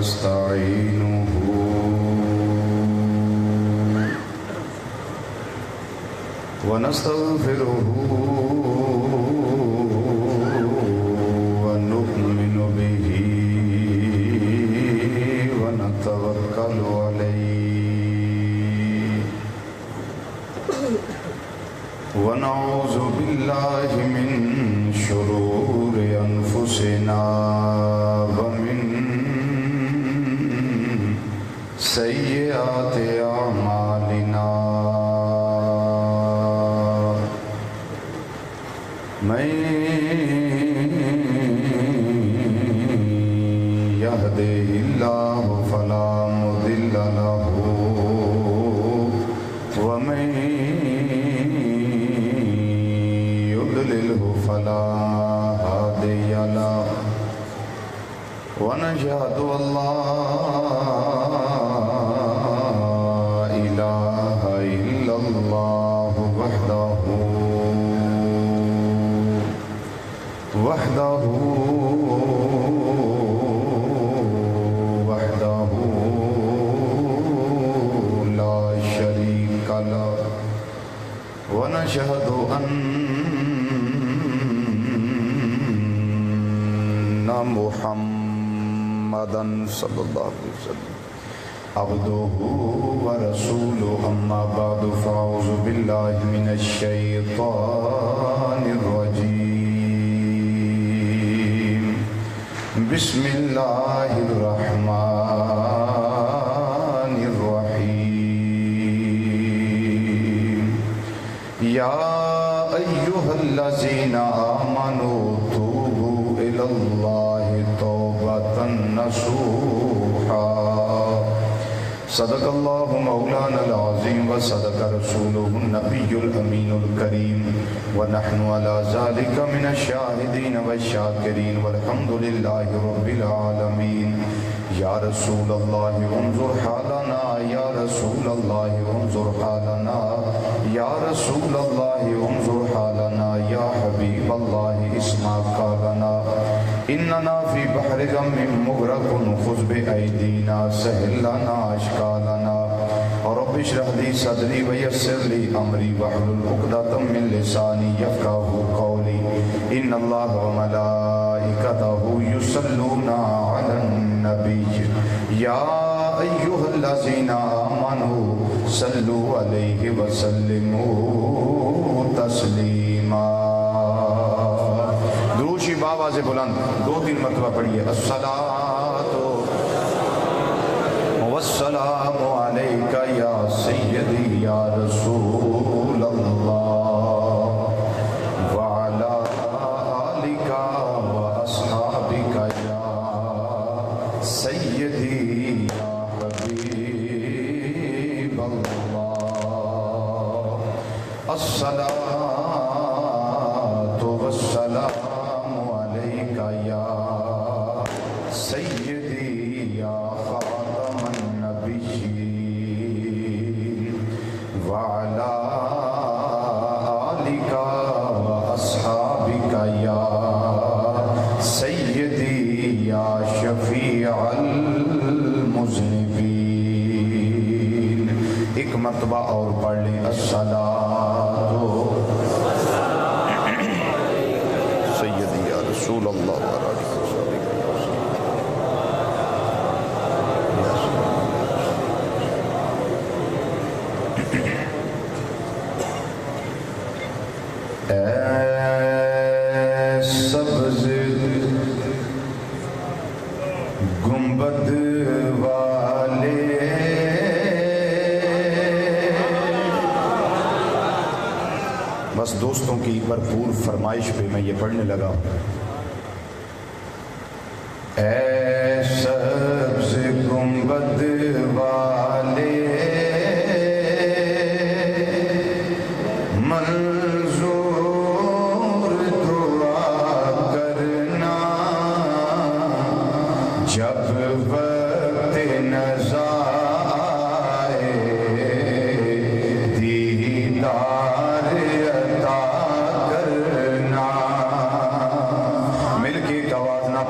ونستعينه ونستغفره ونؤمن به ونتوكل عليه ونعوذ بالله من شرور أنفسنا ومن سيئات أعمالنا من يهده الله فلا مضل له ومن يضلله فلا هادي له ونشهد أن لا إله إلا الله وحده لا شريك له ونشهد أن محمدا صلى الله عليه وسلم عبده ورسوله أما بعد فأعوذ بالله من الشيطان الرجيم بسم الله الرحمن الرحيم يا أيها الذين آمنوا توبوا إلى الله توبة نصوحا صدق الله مولانا العظيم وصدق رسوله النبي الأمين الكريم ونحن على ذلك من الشاهدين والشاكرين والحمد لله رب العالمين يا رسول الله انظر حالنا يا رسول الله انظر حالنا يا رسول الله انظر حالنا يا حبيب الله اسمع قالنا إننا في بحر غم مغرق خذ بأيدينا سهل لنا أشكالنا رب اشرح لي صدري ويسر لي أمري واحلل عقدة من لساني يفقهوا قولي إن الله وملائكته يصلون على النبي يا أيها الذين آمنوا صلوا عليه وسلموا تسليما دروشی بابا سے بلند 2-3 مرتبہ پڑھیے الصلاۃ والسلام علیک یا سیدی یا رسول اللہ وعلی آلک واصحابک یا سیدی یا حبیب اللہ الصلاۃ والسلام یا سیدی یا خاتم النبیین وعلی آلک واصحابک یا سیدی یا شفیع المذنبین ایک مرتبہ اور پڑھ لیں الصلاۃ سیدی یا رسول اللہ سبز گنبد والے بس دوستوں کی بھرپور فرمائش پہ میں یہ پڑھنے لگا اے سبز گنبد والے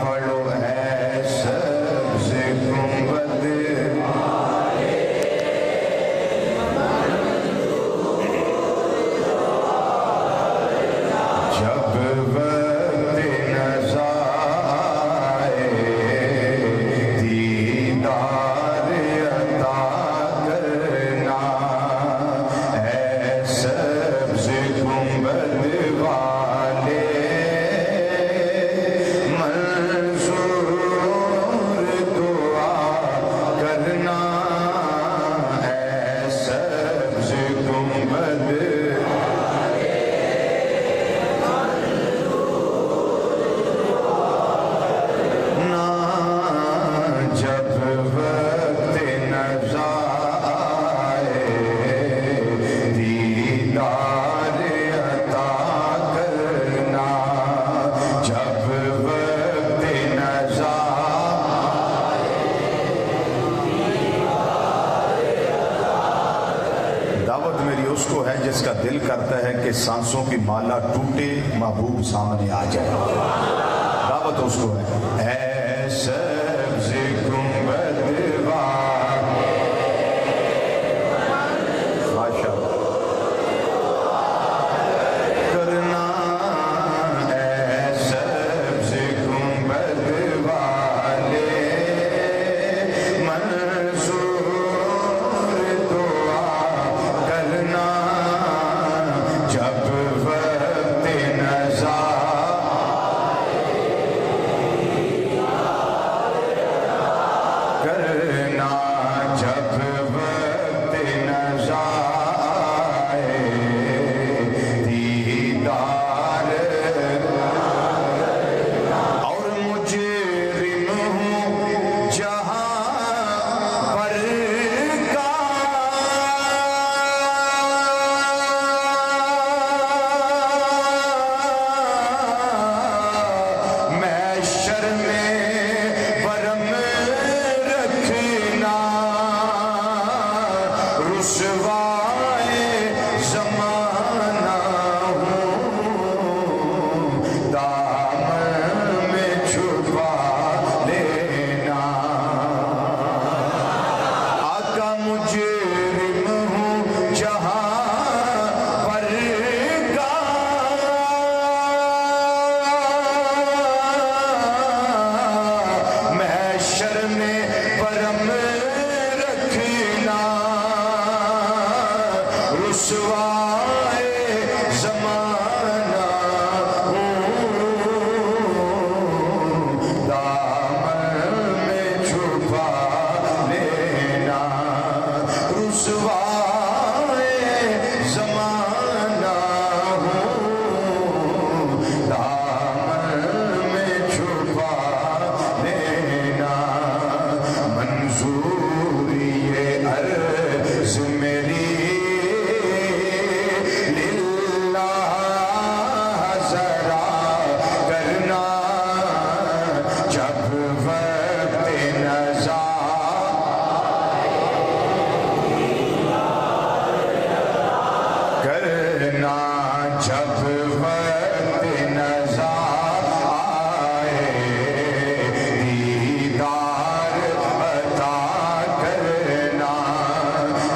پڑھو ہے سبز دل کرتا ہے کہ سانسوں کی مالا ٹوٹے، محبوب سامنے آ جائے. دعوت اس کو ہے. اے سبز گنبد والے، ماشاءاللہ کرنا. اے سبز گنبد والے منظور دعا کرنا، جب وقت نزا کرنا، جب وقت نزا دیدار. اور مجرم ہوں جہاں پر کا، محشر میں برم رکھنا، رسوائے زمانہ ہوں، دامن میں چھپا لینا. آقا مجرم ہوں جہاں پر کا، محشر میں برم رکھنا، رسوائے زمانہ ہوں، دامن میں چھپا لینا. رسوائے زمانہ ہوں، دامن میں چھپا لینا. منظوری یہ عرض میری للہ ذرا کرنا، جب وقت نزا کرنا، جب وقت نزا آئے دیدار عطا کرنا،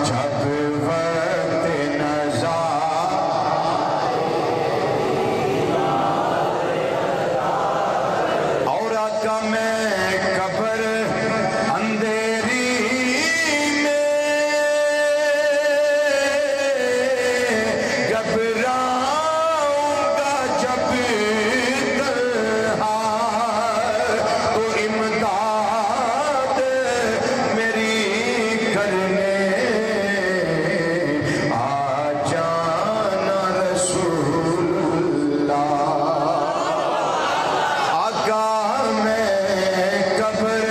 جب وقت نزا. اور آقا میں قبر اندھیری میں گھبراؤں گا جب تنہا، تو امداد میری کرنے آ جانا رسول اللہ. آقا میں قبر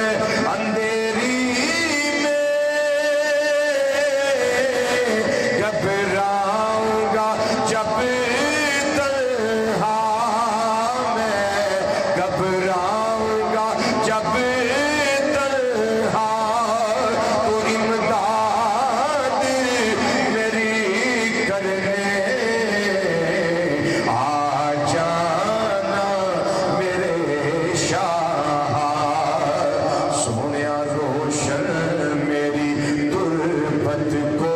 اندھیری میں گھبراؤں گا جب تنہا، میں گھبراؤں گا جب تنہا، تو امداد میری کرنے آ جانا میرے شاہ. سونیا روشن میری تربت کو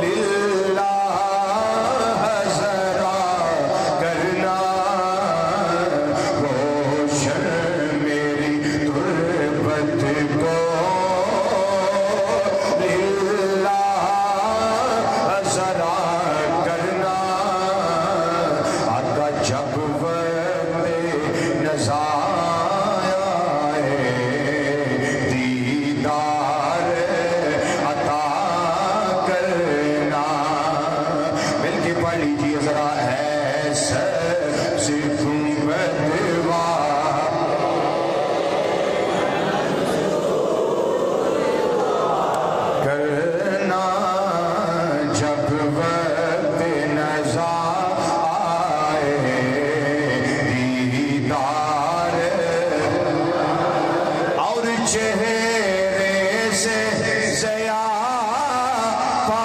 للہ ذرا کرنا، روشن میری تربت کو للہ ذرا کرنا. آقا جب وقت نزا آئے دیدار عطا کرنا. مل کے پڑھ لیجیے ذرا. ہے سبز گنبد والے کرنا، جب وقت نزا آئے دیدار. اور چہرے سے ضیا پا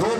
2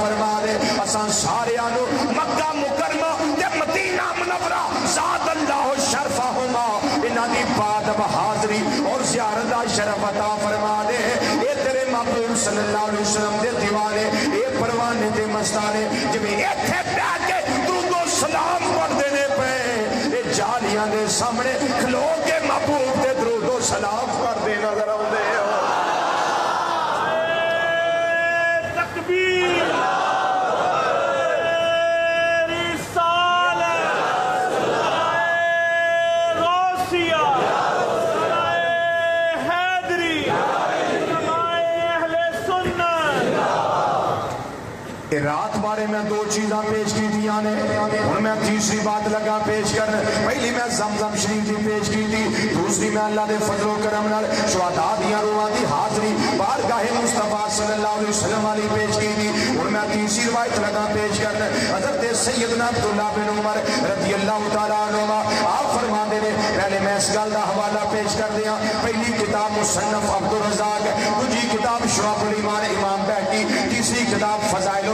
فرما دے اساں سارے آنو مکہ مکرمہ تے مدینہ منورہ زاد اللہ شرفہما انہاں دی بادب حاضری اور زیارت دا شرف عطا فرما دے اے تیرے محبوب صلی اللہ علیہ وسلم دے دیوانے اے پروانے دے مستانے جب ایتھے بیٹھ کے درود و سلام پڑھ دینے پہ اے جالیاں دے سامنے کھلو کے محبوب دے درود و سلام پڑھ دے نظر آؤں دے رات بارے میں دو چیزاں پیش کی تھی اور میں تیسری بات لگا پیش کرنے پہلی میں زمزم شریف دی پیش کی تھی دوسری میں اللہ دے فضل و کرم نال شہداء دیاں روحاں دی حاضری بارگاہ مصطفیٰ صلی اللہ علیہ وسلم والی پیش کی تھی اور میں تیسری روایت لگا پیش کرنے حضرت سیدنا عبداللہ بن عمر رضی اللہ تعالیٰ عنہ آپ فرما دے پہلے میں اس گل دا حوالہ پیش کر دیا پہلی کتاب مصنف عبدالرزاق دوسری کتاب شعب الایمان امام بہقی تیسری کتاب فضائل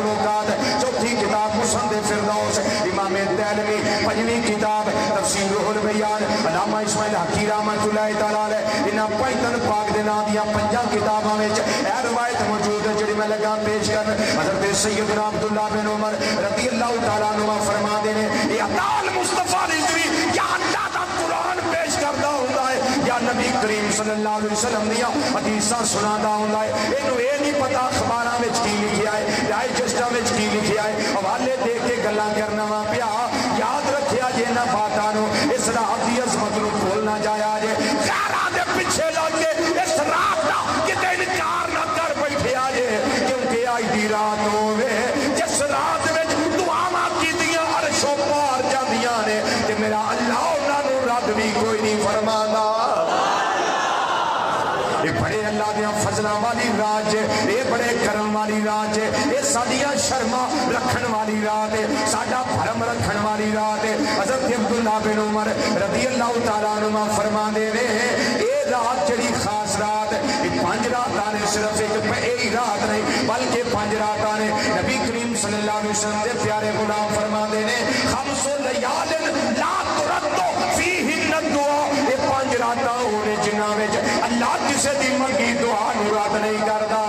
چوتھی کتاب مسند فردوس امام دہلوی پنجویں کتاب تفسیر روح البیان علامہ اسماعیل حقی رحمۃ اللہ تعالی علیہ انہاں پنجتن پاک دے نام دیاں پنجاں کتاباں وچ اے روایت موجود ہے جڑی میں لگا پیش کرن حضرت سیدنا عبداللہ بن عمر رضی اللہ تعالی عنہ فرما دے نے اے عطال مصطفیٰ رضوی یا اللہ دا قرآن پیش کردا ہوندا ہے یا نبی کریم صلی اللہ علیہ وسلم دیاں حدیثاں سنادا ہوندا ہے اینو اے نہیں پتہ اخباراں وچ کی لکھیا ہے ڈائجسٹاں وچ کی لکھیا ہے حوالے دے کے گلاں کرنا وا پیا یاد رکھیا جے نہ باتاں نو اس رات دی عظمت نو بھولنا جایا جے غیراں دے پیچھے لگ کے اس رات دا کتے انکار نہ کر بیٹھیا جے کیونکہ آج دی رات ہوے جس رات وچ دعاواں کیتیاں عرشوں پار جاندیاں نے تے میرا اللہ انہاں نو رد بھی کوئی نہیں فرماندا یہ بڑے اللہ دیاں فضلاں والی رات ہے یہ بڑے کرم والی رات ہے یہ ساڈیاں شرما رکھن والی رات ہے ساڈا بھرم رکھن والی رات ہے حضرت عبداللہ بن عمر رضی اللہ تعالیٰ عنہ فرما دے رہے یہ رات جڑی خاص رات یہ 5 راتاں نے صرف ایک رات نہیں بلکہ 5 راتاں نے نبی کریم صلی اللہ علیہ وسلم دے پیارے غلام فرما دے نے خمس لیال لا ترد فیہن الدعاء یہ 5 راتاں ہونے جنہاں وچ اللہ کسے دی منگی دعا نو رد نہیں کردا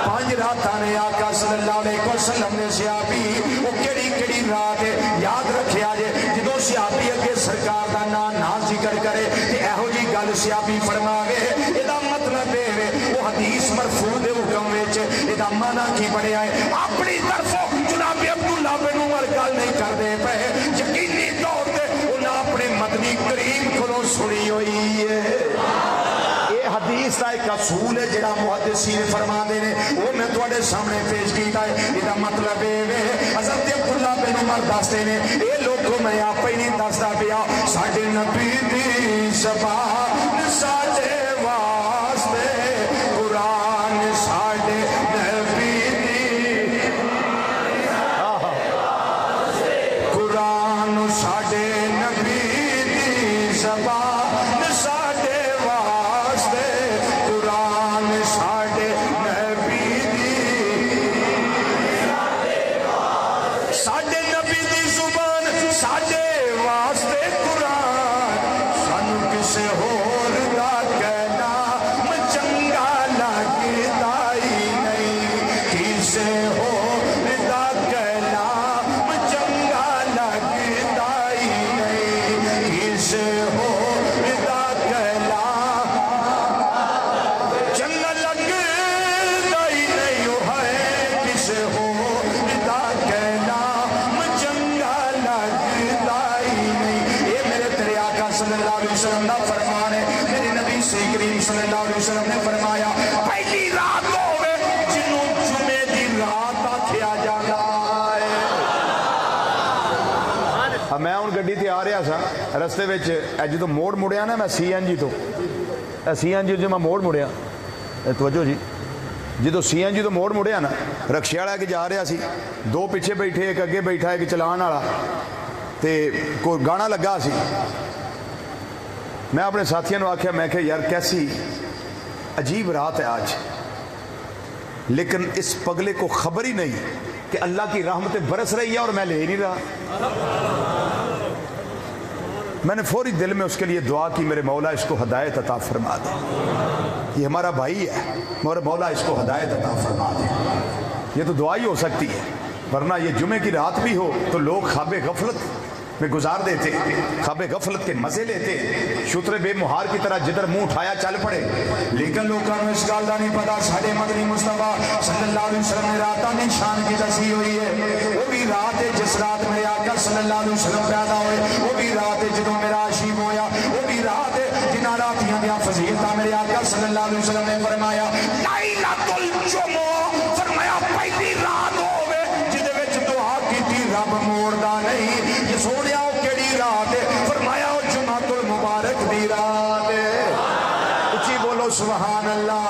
5 راتاں نے آقا صلی اللہ علیہ وسلم نے صحابی وہ کیڑی رات ہے یاد رکھیا جے جدوں صحابی اگے سرکار دا نام نہ ذکر کرے تے ایہو جی گل صحابی فرماوے ادا مطلب ہے وہ حدیث مرفوع دے حکم وچ ادا معنی کی بنیا ہے اپنی طرفوں جناب عبداللہ بن عمر گل نہیں کردے پئے یقینی طور تے انہاں اپنے مدنی کریم کولوں سنی ہوئی ہے حدیث کا ایک اصول ہے جڑا محدثین فرما دے نے وہ میں تواڈے سامنے پیش کیتا ہے ادا مطلب ہے حضرت عبداللہ بن عمر دستے نے اے لوگوں میں آپ ہی نہیں دسدا پیا ساڈے نبی دی زبان ساڈے واسطے قرآن ساڈے نبی دی قرآن ساڈے نبی دی زبان میں ہوں گڈی تے آ رہا سا رستے وچ جدوں موڑ مڑیا نا میں سی این جی تو جو میں موڑ مڑیا توجہ جی جدوں سی این جی تو موڑ مڑیا نا رکشے والا کہ جا رہا سی 2 پیچھے بیٹھے ایک اگے بیٹھا ایک چلان والا تے کوئی گانا لگا سی میں اپنے ساتھیوں نے آخیا میں کہ یار کیسی عجیب رات ہے آج لیکن اس پگلے کو خبر ہی نہیں کہ اللہ کی رحمتیں برس رہی ہے اور میں لے ہی نہیں رہا. میں نے فوری دل میں اس کے لیے دعا کی میرے مولا اس کو ہدایت عطا فرما دے. یہ ہمارا بھائی ہے, میرے مولا اس کو ہدایت عطا فرما دے. یہ تو دعا ہی ہو سکتی ہے, ورنہ یہ جمعے کی رات بھی ہو تو لوگ خواب غفلت میں گزار دیتے, خواب غفلت کے مزے لیتے, شتر بے مہار کی طرح جدھر منہ اٹھایا چل پڑے. لیکن لوگوں کو اس گل کا نہیں پتا ساڈے مدنی مصطفیٰ صلی اللہ علیہ وسلم نے راتاں دی شان کی دسی ہوئی ہے. وہ بھی رات ہے جس رات میرے آقا صلی اللہ علیہ وسلم پیدا ہوئے, وہ بھی رات ہے جدوں میرا عاشق ہویا, وہ بھی رات ہے جنہاں راتیاں دیاں فضیلتاں میرے آقا صلی اللہ علیہ وسلم نے فرمایا لیلۃ الجمعہ, فرمایا پہلی رات ہوے جدے وچ دعا کیتی رب موڑدا نہیں. یہ سونیا وہ کیڑی رات ہے, فرمایا وہ جمعۃ المبارک دی رات ہے. اچھی بولو سبحان اللہ.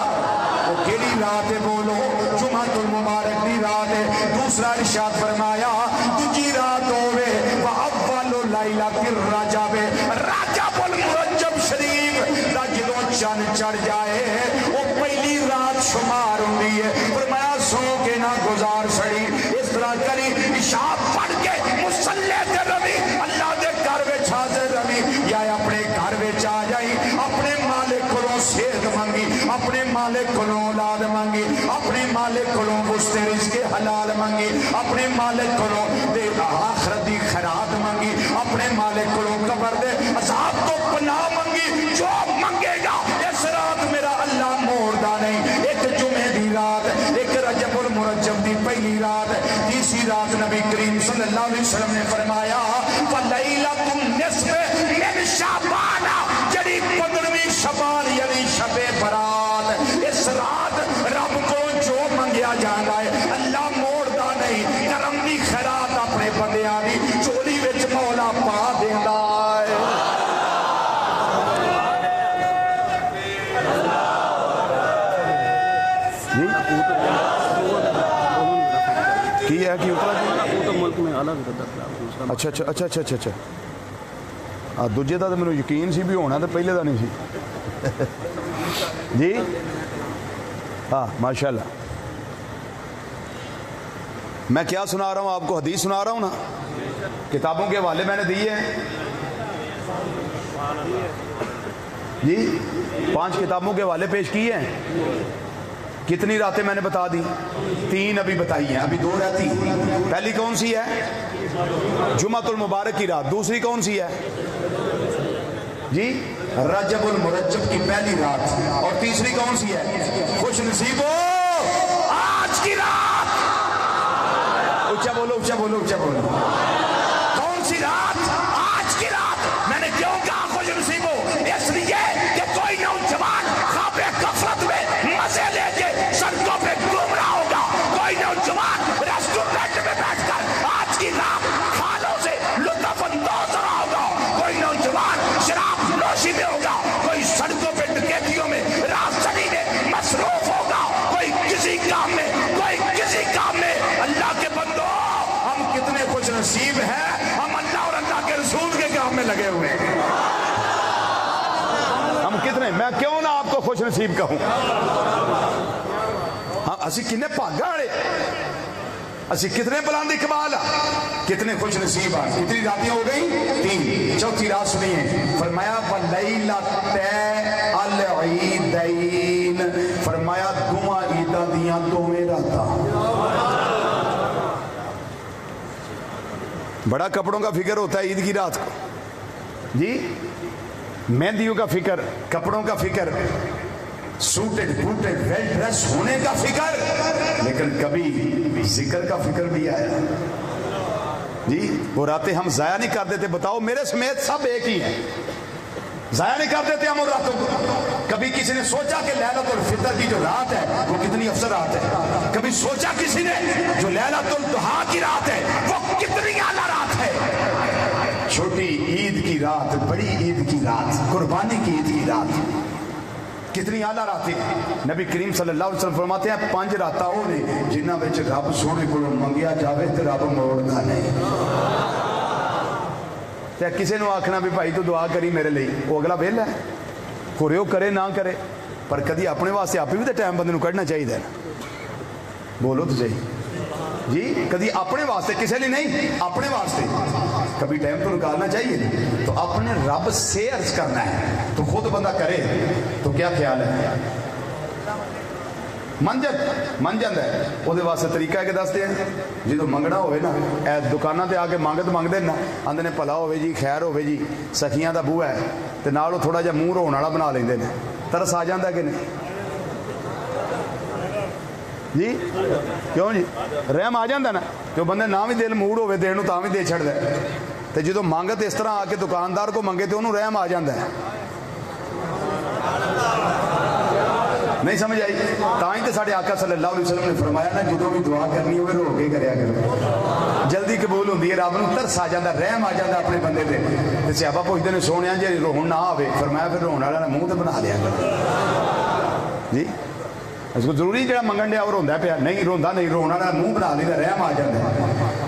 وہ کیڑی رات ہے بولو, جمعۃ المبارک دی رات ہے. دوسرا ارشاد فرمایا دوجی رات ہوے واول لیلۃ الرجب, رجب المرجب شریف دا جدوں چن چڑھ جائے وہ پہلی رات شمار ہوندی ہے. فرمایا سو کے نہ گزار سڑی, اس طرح کری عشاء پڑھ کے مصلی تے روی, اللہ دے گھر وچ حاضر روی, یا اپنے گھر وچ آ جائی, اپنے مالک کولوں صحت منگی, اپنے مالک کولوں اولاد منگی, اپنے مالک کولوں وسط رزق حلال منگی, اپنے مالک کولوں دے آخرت دی خیرات منگی, اپنے مالک کولوں قبر دے عذاب تو پناہ منگی. جو منگے گا اس رات میرا اللہ موڑدا نہیں. ایک جمعے دی رات, ایک رجب المرجب دی پہلی رات, تیسری رات نبی کریم صلی اللہ علیہ وسلم نے فرمایا فلیلۃ النصف من شعبان, جڑی 15ویں شعبان یعنی شب برات. اس رات رب کو جو منگیا جاندا ہے اللہ موڑدا نہیں. کرم دی خیرات اپنے بندیاں دی چولی وچ مولا پا دیندا ہے. کی ہے کہ ملک میں الگ. اچھا اچھا اچھا اچھا اچھا اچھا دوجے دا تو مینوں یقین سی بھی ہونا, تو پہلے دا نہیں سی جی. ہاں ماشاء اللہ. میں کیا سنا رہا ہوں آپ کو, حدیث سنا رہا ہوں نا. کتابوں کے حوالے میں نے دیے ہیں جی, 5 کتابوں کے حوالے پیش کیے ہیں. کتنی راتیں میں نے بتا دی؟ 3 ابھی بتائی ہیں, ابھی 2 رہتی. پہلی کون سی ہے؟ جمعۃ المبارک کی رات. دوسری کون سی ہے جی؟ رجب المرجب کی پہلی رات. اور تیسری کون سی ہے؟ خوش نصیبو آج کی رات. اونچا بولو اونچا بولو اونچا بولو. کون سی رات؟ آج کی رات. میں نے کیوں کہا خوش نصیبو؟ اس لیے کہ کوئی نوجوان خواب غفلت میں مزے لے کے سڑکوں پہ گھوم رہا ہوگا, کوئی نوجوان ریسٹورینٹ میں بیٹھ کر آج کی رات کھالوں سے لطف اندوز رہا ہوگا, کوئی نوجوان شراب نوشی میں ہوگا, کوئی سڑکوں پہ ڈکیتیوں میں راستی میں مصروف ہوگا, کوئی کسی کام میں, کوئی کسی کام میں. اللہ کے بندو ہم کتنے خوش نصیب ہیں, ہم اللہ اور اللہ کے رسول کے کام میں لگے ہوئے ہیں. ہم کتنے, میں کیوں نہ آپ کو خوش نصیب کہوں. ہاں اسی کنے بھاگا والے, اسی کتنے بلند اقبال, کتنے خوش نصیب ہیں. کتنی راتیں ہو گئی؟ 3. چوتھی رات سنیے, فرمایا ولیلۃ العیدین, فرمایا دواں عیداں دیاں 2 راتاں. بڑا کپڑوں کا فکر ہوتا ہے عید کی رات کو جی, مہندیوں کا فکر, کپڑوں کا فکر, سوٹڈ بوٹڈ ویل ڈریس ہونے کا فکر, لیکن کبھی ذکر کا فکر بھی آیا جی. وہ راتیں ہم ضائع نہیں کر دیتے. بتاؤ میرے سمیت سب ایک ہی ہیں, ضائع نہیں کر دیتے ہم ان راتوں کو. کبھی کسی نے سوچا کہ لیلۃ الفطر کی جو رات ہے وہ کتنی افضل رات ہے؟ کبھی سوچا کسی نے جو لیلۃ الضحیٰ کی رات ہے وہ کتنی اعلیٰ رات ہے؟ چھوٹی عید کی رات, بڑی عید کی رات, قربانی کی عید کی رات, کتنی اعلیٰ راتیں. نبی کریم صلی اللہ علیہ وسلم فرماتے ہیں 5 راتاں وہ نے جنہاں وچ رب سونے کو منگیا جاوے تے رب موڑدا نہیں. تے کسی نو آکھنا بھی بھائی تو دعا کری میرے لیے, وہ اگلا ویلا ہے, کرے نہ کرے, پر کدی اپنے واسطے آپ بھی تو ٹائم بندے نو کڈنا چاہیے. بولو تو صحیح جی. کبھی اپنے واسطے, کسی لیے نہیں, اپنے واسطے کبھی ٹائم تو نکالنا چاہیے. تو اپنے رب سے عرض کرنا ہے. تو خود بندہ کرے تو کیا خیال ہے, من جاتا ہے. وہ واسطے طریقہ ہے کہ دستے ہیں جدو منگنا ہوئے نا, اے دکانوں تے آ کے منگتے نا, آدھے نے بھلا ہوئے جی, خیر ہوئے جی, سخیاں دا بوہا ہے, تو نال تھوڑا جہا منہ رونے والا بنا لیندے نے. ترس آ جاتا کہ نہیں جی, کیوں جی, رحم آ جاتا نا. جو بندے نہ بھی دل موڑ ہوئے دین تا بھی دے چھڑ دے. تو جدو منگت اس طرح آ کے دکاندار کو منگے تو انہوں رحم آ جاتا ہے. نہیں سمجھ آئی؟ تائیں تو ساڑھے آقا صلی اللہ علیہ وسلم نے فرمایا نا, جدو بھی دعا کرنی ہوئے رو کے کریا کرو, جلدی قبول ہوندی ہے. رب نو ترس آ جاتا, رحم آ جاتا اپنے بندے تے. تے صحابہ پوچھتے نے سونے جی روحن نہ آوے, فرمایا پھر روحن والا منہ تے بنا لیا کرو جی. اس کو ضروری جہاں منگن دیا وہ روندا پیا نہیں, روندا نہیں, رونا والا منہ بنا لیتا, رحم آ جاتا ہے.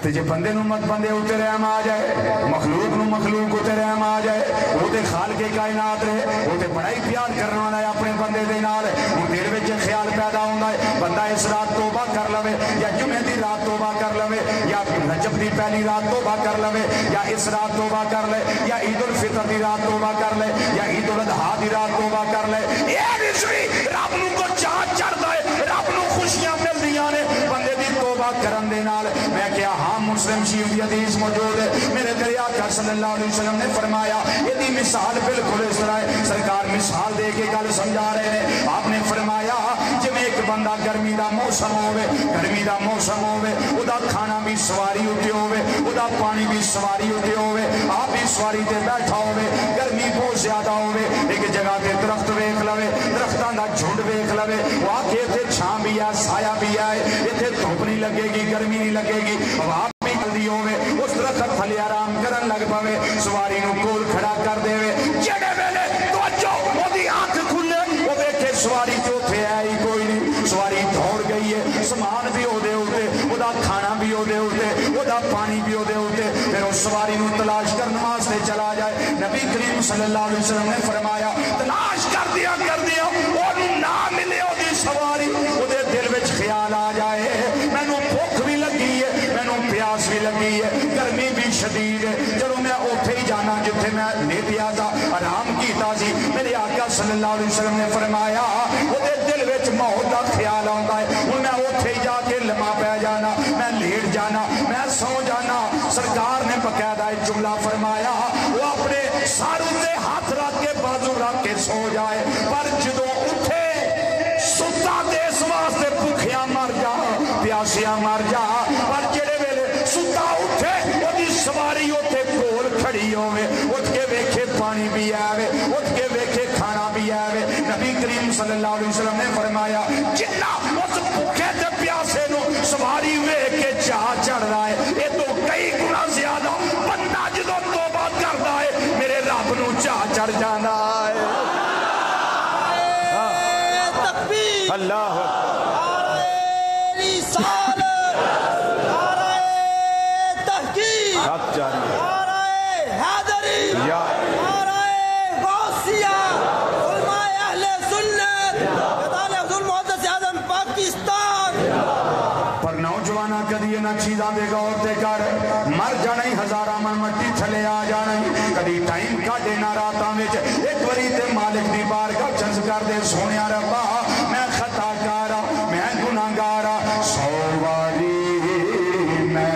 تے جے بندے نو مت بندے اوتے رحم آ جائے, مخلوق نو مخلوق اوتے رحم آ جائے, وہ تے خالق کائنات رہے, وہ تے بڑا ہی پیار کرنا والا ہے اپنے بندے دے نال. ہن دل وچ خیال پیدا ہوندا ہے بندہ اس رات توبہ کر لوے, یا جمعے دی رات توبہ کر لوے, یا رجب دی پہلی رات توبہ کر لوے, یا اس رات توبہ کر لے, یا عید الفطر دی رات توبہ کر لے, یا عید الاضحیٰ دی رات توبہ کر لے. اے رسوی رب نو کو چاہ چڑھدا ہے, رب نو خوشیاں ملدیاں نے بندے دی توبہ کرن دے نال. میں کیا ہاں مسلم شریف کی حدیث موجود ہے, میرے پیارے آقا صلی اللہ علیہ وسلم نے فرمایا, یہ مثال بالکل اس طرح ہے. سرکار مثال دے کے گل سمجھا رہے ہیں. آپ نے فرمایا جی ایک بندہ گرمی دا موسم ہوئے, گرمی دا موسم ہوئے, وہ دا کھانا بھی سواری ہوتے ہوئے, وہ دا پانی بھی سواری ہوتے ہوئے, آپ بھی سواری تے بیٹھا ہوئے, گرمی بہت زیادہ ہوئے, ایک جگہ تے درخت ویکھ لوے, درختاں دا جھنڈ ویکھ لوے, وہ آ کے اتنے چھاں بھی ہے, سایہ بھی ہے, اتنے دھوپ نہیں لگے گی, گرمی نہیں لگے گی, ہوا بھی جلدی ہوئے, اس درخت تھلے آرام کرن لگ پوے, سواری نو کول کھڑا کر دے, جڑے ویلے توجہ وہ دی آنکھ کھلے, وہ ویکھے سواری تو تھے ہے ہی کوئی نہیں, سواری دوڑ گئی ہے, سامان بھی ہو دے ہوتے, وہ دا کھانا بھی ہو دے ہوتے, وہ دا پانی بھی ہو دے ہوتے, پھر اس سواری نو تلاش کرنے واسطے چلا جائے. نبی کریم صلی اللہ علیہ وسلم نے فرمایا تلاش کر دیا وہ نہ ملے وہ دی سواری, وہ دے دل وچ خیال آ جائے مینوں بھوک بھی لگی ہے, مینوں پیاس بھی لگی ہے, گرمی بھی شدید ہے, چلو میں اوتھے ہی جانا جتھے میں لیٹیا تھا, آرام کیتا سی. میرے آقا صلی اللہ علیہ وسلم نے فرمایا وہ دے دل وچ موت دا خیال آندا ہے, ہن میں اوتھے ہی جا کے لمحہ پہ جانا, میں لیٹ جانا, میں سو جانا. سرکار نے باقاعدہ جملہ فرمایا وہ اپنے سر تے ہاتھ رکھ کے بازو رکھ کے سو جائے, پر جدوں اٹھے ستا تے اس واسطے بھوکھیا مر جا, پیاسیا مر جا, پر جڑے ویلے ستا اٹھے وہ دی سواری اوتھے کول کھڑی ہوے, اٹھ کے ویکھے پانی بھی آوے, اٹھ کے ویکھے کھانا بھی آوے. نبی کریم صلی اللہ علیہ وسلم نے فرمایا جتنا اس بھوکے تے پیاسے نو سواری ویکھ کے چاہ چڑھ رہا ہے, یہ تو کئی گنا زیادہ بندہ جدوں توبہ کردا ہے میرے رب نو چاہ چڑھ جاندا ہے. اللہ کدی نہ چیزاں دے غور تے کر, مر جانا ہی ہزاراں من مٹی تھلے آ جانا ہی, کدی ٹائم کاٹے نہ راتاں وچ, ایک واری تے مالک دی بارگاہ چنز کر دے سونیا ربا میں خطا کارا, میں گناہگارا, 100 واری میں.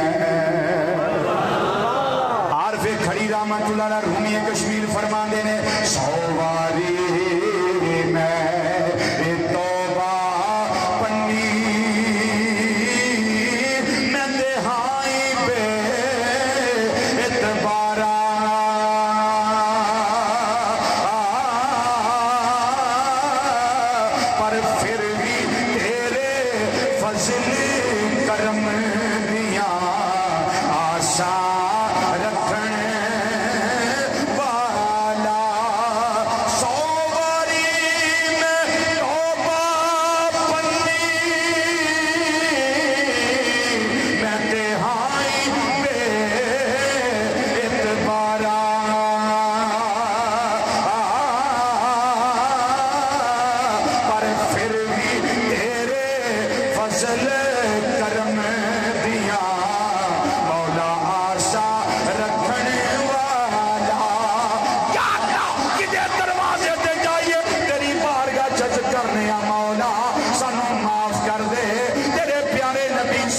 عارف کھڑی رحمت اللہ علیہ رومی کشمیر فرماندے نے 100 واری میں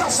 10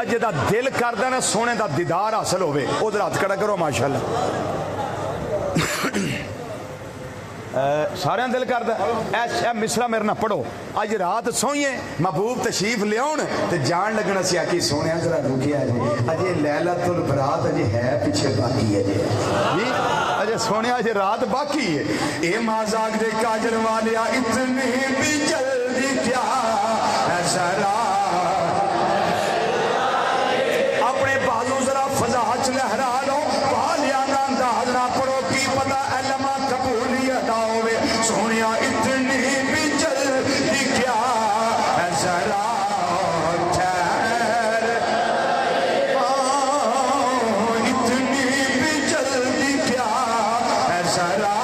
بندہ جدا دل کردا نا سونے دا دیدار حاصل ہوے ادھر ہاتھ کھڑا کرو ماشاءاللہ سارے دل کردا اے مصرا میرے نہ پڑھو اج رات سوئیے محبوب تشریف لیاؤن تے جان لگنا سی آکی سونے ذرا رکیا جی اجے لیلۃ البرات اجے ہے پیچھے باقی ہے جی اجے سونے اجے رات باقی ہے اے مازاق دے کاجل والیا اتنی بھی جلدی کیا ہے ذرا اپنے بازو ذرا فضا چ لہرا لو والیا نا انداز نہ پڑھو کی پتہ علم قبولیت ہوے سونیا اتنی بھی جلدی کیا ہے ذرا ٹھہر اتنی بھی جلدی کیا ہے ذرا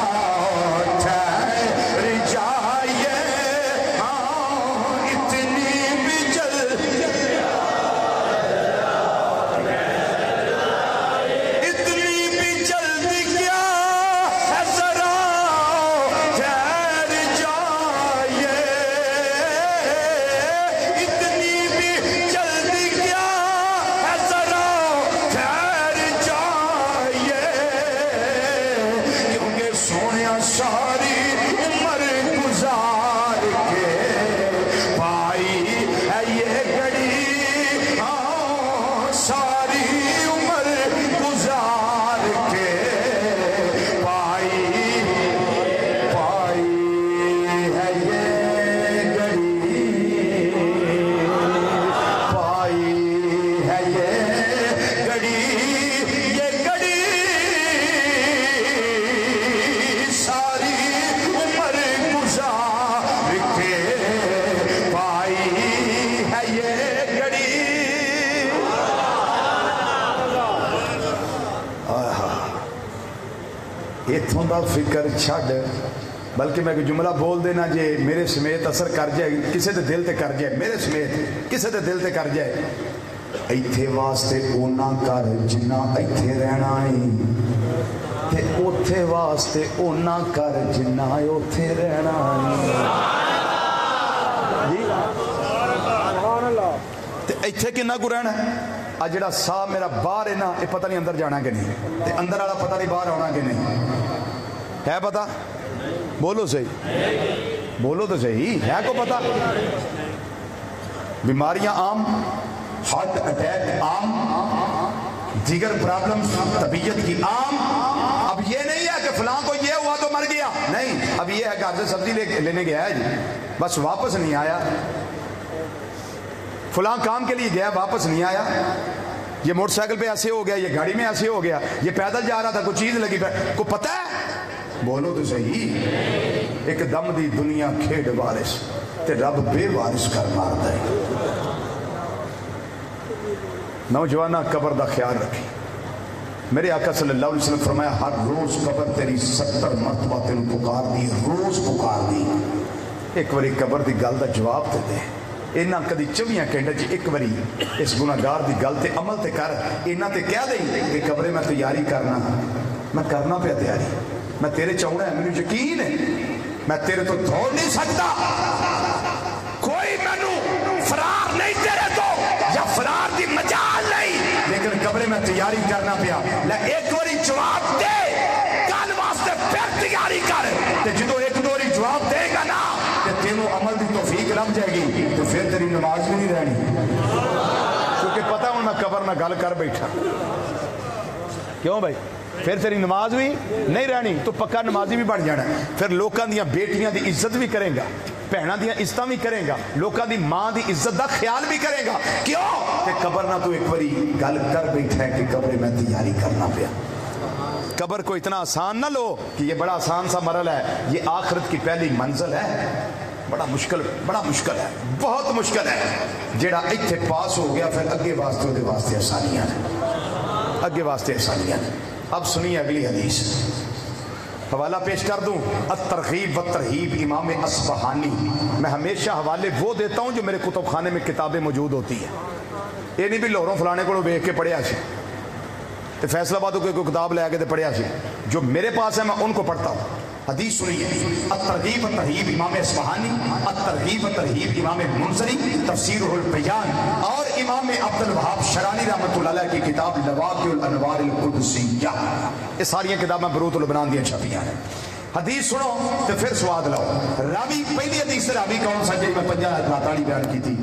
ٹھہر جائیے اتنی بھی جلدی اتنی بھی جلدی کیا ہے ذرا ٹھہر جائیے اتنی بھی جلدی کیا ہے ذرا ٹھہر جائیے کیونکہ سونیا ساری عمر گزار کے پائی ہے یہ گھڑی ساری عمر گزار کے پائی ہے یہ گھڑی پائی ہے یہ گھڑی ساری عمر گزار کے پائی ہے یہ گھڑی اتوں دا فکر چھڈ بلکہ میں کوئی جملہ بول دینا جے میرے سمیت اثر کر جائے کسے دے دل تے کر جائے میرے سمیت کسے دے دل تے کر جائے ایتھے واسطے اونا کر جنہ ایتھے رہنا ہے تے اوتھے واسطے اونا کر جنہ اوتھے رہنا ہے جی تے ایتھے کنا کو رہنا ہے آ جڑا سا میرا باہر ہے نا یہ پتہ نہیں اندر جانا کہ نہیں تے اندر والا پتہ نہیں باہر آنا کہ نہیں ہے پتہ بولو صحیح بولو تو صحیح ہے کو پتہ بیماریاں عام ہارٹ اٹیک عام دیگر پرابلمز طبیعت کی عام اب یہ نہیں ہے کہ فلاں کو یہ ہوا تو مر گیا نہیں اب یہ ہے گھر سے سبزی لینے گیا ہے جی بس واپس نہیں آیا فلاں کام کے لیے گیا واپس نہیں آیا یہ موٹر سائیکل پہ ایسے ہو گیا یہ گاڑی میں ایسے ہو گیا یہ پیدل جا رہا تھا کوئی چیز لگی کو پتہ ہے بولو تو صحیح ایک دم دی دنیا کھیڑ وارث تے رب بے وارث کر مارتا ہے نوجوانہ قبر دا خیال رکھی میرے آقا صلی اللہ علیہ وسلم فرمایا ہر روز قبر تیری 70 مرتبہ تین پکار دی روز پکار دی ایک باری قبر دی گل دا جواب تے دے اینا کدی 24 گھنٹے چ ایک باری اس گناہگار دی گل تے عمل تے کر اینا تے کہہ دیں کہ قبرے میں تیاری کرنا میں کرنا پہ تیاری میں تیرے چاہنا ہے مجھے یقین ہے میں تیرے تو دوڑ نہیں سکتا کوئی مینو فرار نہیں تیرے تو یا فرار دی مجال نہیں لیکن قبرے میں تیاری کرنا پیا لے ایک باری جواب دے کل واسطے پھر تیاری کر تے جدو ایک دوری جواب دے گا نا تے تینوں عمل دی توفیق لگ جائے گی تو پھر تیری نماز بھی نہیں رہنی کیونکہ پتہ ہوں میں قبر نہ گل کر بیٹھا کیوں بھائی پھر تیری نماز بھی نہیں رہنی تو پکا نمازی بھی بن جانا پھر لوکاں دیاں بیٹیاں دی عزت بھی کریں گا بہناں دیاں عزتاں بھی کریں گا لوکاں دی ماں دی عزت دا خیال بھی کرے گا کیوں کہ قبر نہ تو ایک باری گل کر بیٹھا ہے کہ قبر میں تیاری کرنا پیا قبر کو اتنا آسان نہ لو کہ یہ بڑا آسان سا مرحلہ ہے یہ آخرت کی پہلی منزل ہے بڑا مشکل ہے بہت مشکل ہے جیڑا ایتھے پاس ہو گیا پھر اگے واسطے آسانیاں ہیں اگے واسطے آسانیاں ہیں اب سنیے اگلی حدیث حوالہ پیش کر دوں الترغیب والترہیب امام اصفہانی میں ہمیشہ حوالے وہ دیتا ہوں جو میرے کتب خانے میں کتابیں موجود ہوتی ہیں یہ نہیں بھی لاہوروں فلانے کو دیکھ کے پڑھیا سی تو فیصل آباد کوئی کتاب لے کے پڑھیا سی جو میرے پاس ہے میں ان کو پڑھتا ہوں حدیث سنیے، الترغیب والترہیب امام اصفہانی، الترغیب والترہیب امام منذری، تفسیر البیان، اور امام عبد الوہاب شرانی رحمۃ اللہ علیہ کی کتاب لواقع الانوار القدسیہ، یہ ساری کتابیں بروت البنان دیا چھپیاں ہیں۔ حدیث سنو تو پھر سواد لو۔ راوی پہلی حدیث راوی کون سا جی میں 50 بیان کی تھی؟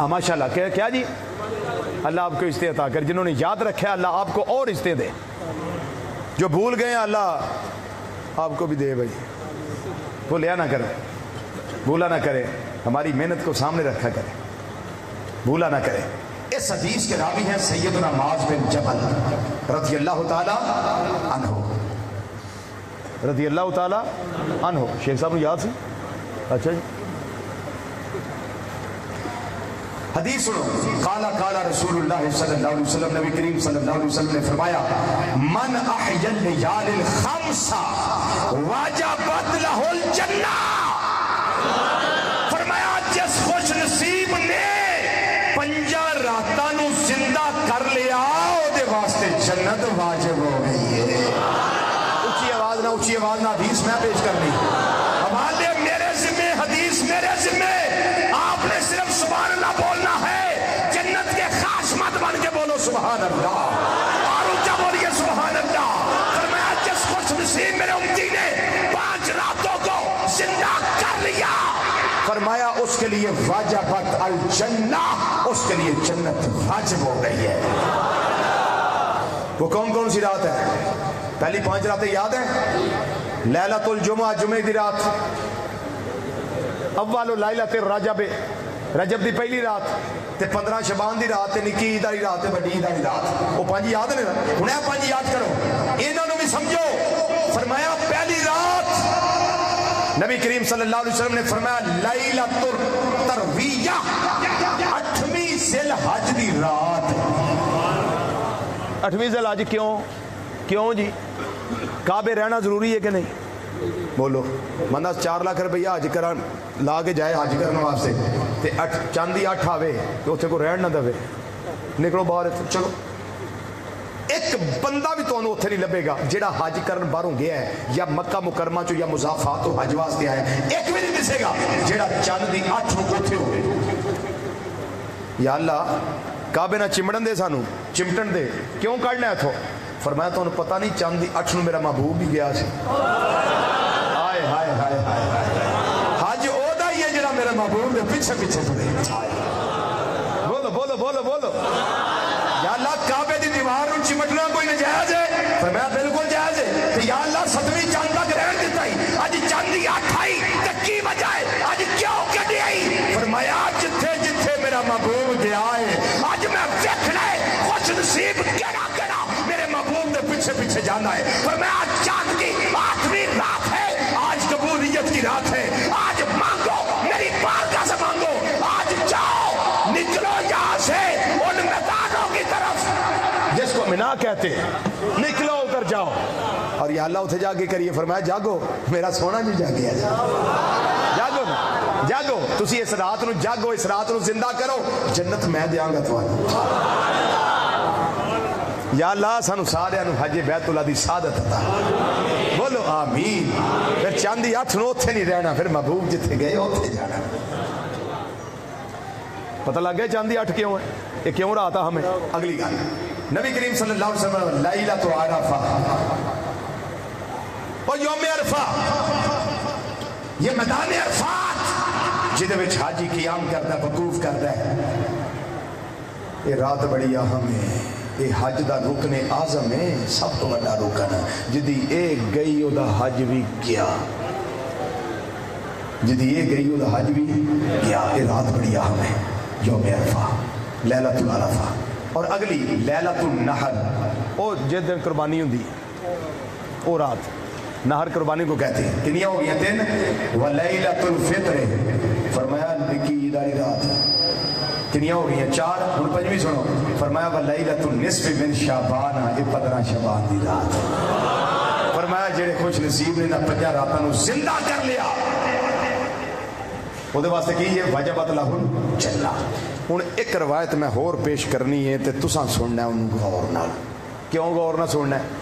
ماشاء اللہ کیا جی؟ اللہ آپ کو عزت عطا کر، جنہوں نے یاد رکھا اللہ آپ کو اور عزتیں دے، جو بھول گئے اللہ آپ کو بھی دے بھائی، بھولیا نہ کرے، بھولا نہ کرے، ہماری محنت کو سامنے رکھا کرے، بھولا نہ کرے۔ اس حدیث کے راوی ہیں سیدنا معاذ بن جبل رضی اللہ تعالی عنہ، رضی اللہ تعالی عنہ۔ شیخ صاحب نے یاد سی؟ اچھا جی، حدیث سنو۔ قال قال رسول اللہ صلی اللہ علیہ وسلم، نبی کریم صلی اللہ علیہ وسلم نے فرمایا، من احیا اللیال الخمس وجبت لہ الجنہ، فرمایا جس خوش نصیب نے 5 راتاں نو زندہ کر لیا دے واسطے جنت واجب ہو گئی ہے۔ اونچی آواز نہ حدیث میں پیش کرنی، حوالے میرے ذمہ، حدیث میرے ذمہ، آپ نے صرف سبحان اللہ بولنا ہے، جنت کے خاص مت بن کے بولو سبحان اللہ، اور اونچا بولیے سبحان اللہ۔ فرمایا جس خوش نصیب میرے امتی نے 5 راتوں کو زندہ کر لیا، فرمایا اس کے لیے واجبت الجنہ، اس کے لیے جنت واجب ہو گئی ہے۔ وہ کون سی رات ہے؟ پہلی 5 راتیں یاد ہیں؟ لیلۃ الجمعہ، جمعہ دی رات، اول لیلۃ الرجب، رجب دی پہلی رات، تے 15 شعبان دی رات، تے نکی عید والی رات، تے بڑی عید والی رات۔ وہ 5 یاد نے نا، ہن یہ 5 یاد کرو، انہاں نوں بھی سمجھو۔ فرمایا پہلی رات نبی کریم صلی اللہ علیہ وسلم نے فرمایا لیلۃ الترویہ، 8ویں ذی الحج دی رات۔ 8ویں ذی الحج کیوں جی؟ کعبے رہنا ضروری ہے کہ نہیں؟ بولو، بندہ 4 لاکھ روپیہ حج کرن لا کے جائے حج کرنے واسطے، تے چاندی 8 آوے تو اتنے کو رہن نہ دے، نکلو باہر، چلو۔ ایک بندہ بھی تو اتنے نہیں لبے گا جہاں حج کرن باہروں گیا ہے، یا مکہ مکرمہ چو یا مضافات تو حج واسطے آیا ہے، ایک بھی نہیں دسے گا جہاں چاندی 8 اتنے ہوئے۔ یا اللہ کعبے نہ چمڑن دے، سانو چمٹن دے، کیوں کڑنا ہے اتھو؟ فرمایا تو انہوں پتہ نہیں چاندی 8 میرا محبوب بھی گیا سی۔ ہائے ہائے ہائے ہائے، حج او دا ہی ہے جڑا میرا محبوب دے پیچھے پڑے۔ بولو بولو بولو بولو، یا اللہ کعبے دی دیوار نوں چمٹنا کوئی نجائز ہے؟ فرمایا بالکل جائز ہے۔ کہ یا اللہ 7ویں چاند تک رہن دیتا ہی، اج چاندی 8 آئی تے کی وجہ ہے؟ اج کیوں کڈی آئی؟ فرمایا جتھے جتھے میرا محبوب گیا ہے، اج میں دیکھنا ہے خوش نصیب کیڑا میرے محبوب دے پیچھے جانا ہے۔ فرمایا آج چاند کی 8ویں رات ہے، آج قبولیت کی رات ہے، آج مانگو میری بارگاہ سے مانگو، آج جاؤ نکلو یہاں سے ان میدانوں کی طرف جس کو منا کہتے، نکلو ادھر جاؤ، اور یا اللہ اتھے جا کے کریے۔ فرمایا جاگو میرا سونا جو جاگیا، جاگو جاگو، تسی اس رات نو جاگو، اس رات نو زندہ کرو، جنت میں دیاں گا تمہیں۔ یا اللہ سانو سارے حج بیت اللہ دی سعادت عطا، بولو آمین۔ پھر چاندی 8 نو اتھے نہیں رہنا، پھر محبوب جتھے گئے اتھے جانا۔ پتہ لگ گیا چاندی 8 کیوں ہے، یہ کیوں رہا تھا ہمیں؟ اگلی گل، نبی کریم صلی اللہ علیہ وسلم لیلۃ عرفہ اور یوم عرفہ، یہ میدان عرفات جہدے وچ حاجی قیام کرتا ہے، وقوف کرتا ہے، یہ رات بڑی اہم ہے، یہ حج دا رکن اعظم ہے، سب تو بڑا رکن ہے، جدی ایک گئی او دا حج بھی گیا، جدی ایک گئی او دا حج بھی گیا۔ یہ رات بڑی اہم ہے، یوم عرفہ، لیلۃ العرفہ۔ اور اگلی لیلۃ النحر، او جس دن قربانی ہوندی او رات نہر قربانی کو کہتے ہیں۔ کنیاں ہو گیا 3، ولیلۃ الفطر، فرمایا نکی عید والی رات، کنیاں ہو گئی ہیں 4۔ ہن 5ویں سنو، فرمایا ولیلۃ النصف من شعبان، یہ 15 شعبان دی رات۔ فرمایا جڑے خوش نصیب نے 5 راتاں نو زندہ کر لیا، وہ دے واسطے کی ہے وجبت لہ الجنہ۔ ہن ایک روایت میں ہور پیش کرنی ہے تے تساں سننا ہے انہوں غور نال۔ کیوں غور نہ سننا ہے؟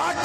8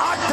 8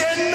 3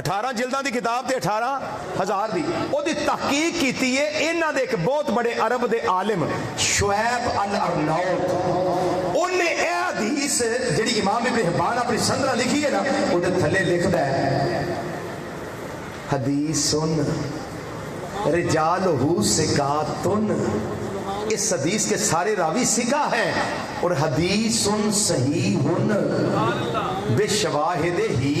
18 جلداں دی کتاب تے 18,000 دی او دی تحقیق کیتی ہے انہاں دے ایک بہت بڑے عرب دے عالم شعیب الارناؤط انہیں اے حدیث جڑی امام ابن حبان اپنی سندرہ لکھی ہے نا او دے تھلے لکھدا ہے حدیثن رجالہ ثقاتن، اس حدیث کے سارے راوی ثقہ ہیں اور حدیث صحیح بے شواہد ہی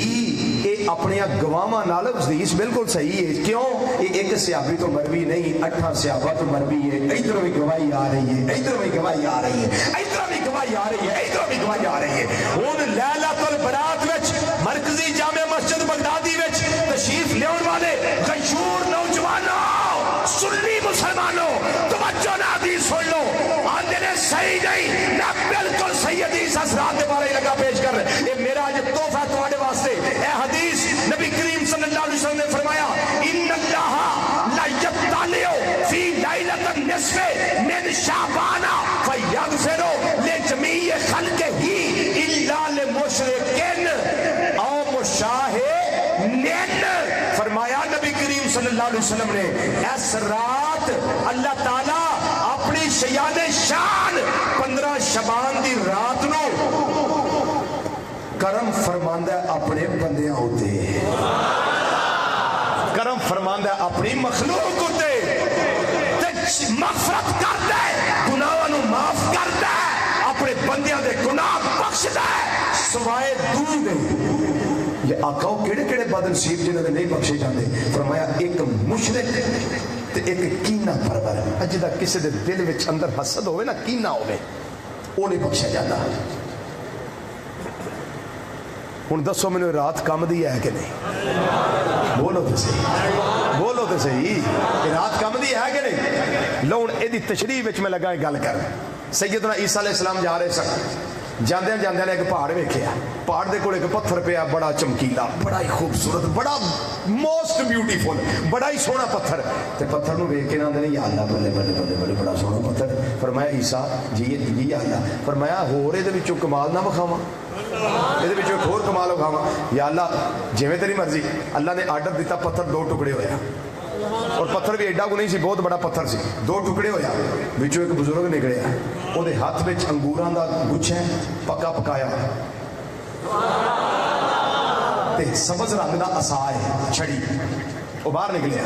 اے اپنے گواہاں نال حدیث بالکل صحیح ہے. کیوں؟ یہ ایک صحابی تو مروی نہیں 8 صحابہ تو مروی ہے. ادھر بھی گواہی آ رہی ہے، ادھر بھی گواہی آ رہی ہے، ادھر بھی گواہی آ رہی ہے، ادھر بھی گواہی آ رہی ہے. ہن لیلۃ البرات وچ مرکزی جامع مسجد بغدادی وچ تشریف لیون والے غیور نوجوانوں سنی مسلمانوں توجہ نہ دی سن لو، آندے نے صحیح نہیں نہ بالکل صحیح حدیث اثرات کے بارے لگا پیش کر رہے. یہ میرا آج تحفہ تمہارے واسطے. اے حدیث نبی کریم صلی اللہ علیہ وسلم نے فرمایا ان اللہ لا یطلع فی لیلۃ النصف من شعبان فیغفر لجمیع خلقہ الا لمشرکین او مشاہدین. فرمایا نبی کریم صلی اللہ علیہ وسلم نے اس رات اللہ تعالی اپنی شیان شان 15 شبان دی رات نو کرم فرماندہ اپنے بندیاں ہوتے، کرم فرماندہ اپنی مخلوق ہوتے، مغفرت کرتا ہے، گناہوں نو معاف کرتا ہے، اپنے بندیاں دے گناہ بخشتا ہے سوائے دو دے. یہ آقاؤ کیڑے کیڑے بدنصیب جنہوں نے نہیں بخشے جاندے. فرمایا ایک مشرک تے ایک کینہ پرور، جدا کسی دے دل وچ اندر حسد ہوئے نا کینہ ہوئے وہ نہیں بخشا جاتا. ہن دسو میں نے رات کم دی ہے کہ نہیں؟ بولو تو صحیح، بولو تو صحیح، رات کم دی ہے کہ نہیں؟ لو ہن ایدی تشریح وچ میں لگا گل کر. سیدنا عیسیٰ علیہ السلام جا رہے سن، جاندے جاندے نے ایک پہاڑ ویکھیا، پہاڑ دے کول ایک پتھر پیا بڑا چمکیلا، بڑا ہی خوبصورت، بڑا موسٹ بیوٹیفل، بڑا ہی سونا پتھر. تے پتھر نو ویکھ کے نہ آندے یا اللہ بلے بلے بلے بلے بڑا سونا پتھر. فرمایا عیسیٰ جی یا اللہ، فرمایا ہور اے دے وچوں کمال نہ وکھاواں، اے دے وچوں ایک ہور کمال وکھاواں. یا اللہ جویں تیری مرضی. اللہ نے آرڈر دیتا، پتھر 2 ٹکڑے ہویا، اور پتھر بھی ایڈا کو نہیں سی، بہت بڑا پتھر سی. 2 ٹکڑے ہویا، وچوں ایک بزرگ نکلیا، وہ دے ہاتھ وچ انگوراں دا گچھ ہے پکا پکایا تے سبز رنگ دا عصا ہے چھڑی، وہ باہر نکلیا.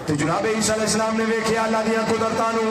تو جناب عیسیٰ علیہ السلام نے ویکھیا اللہ دیاں قدرتاں نو،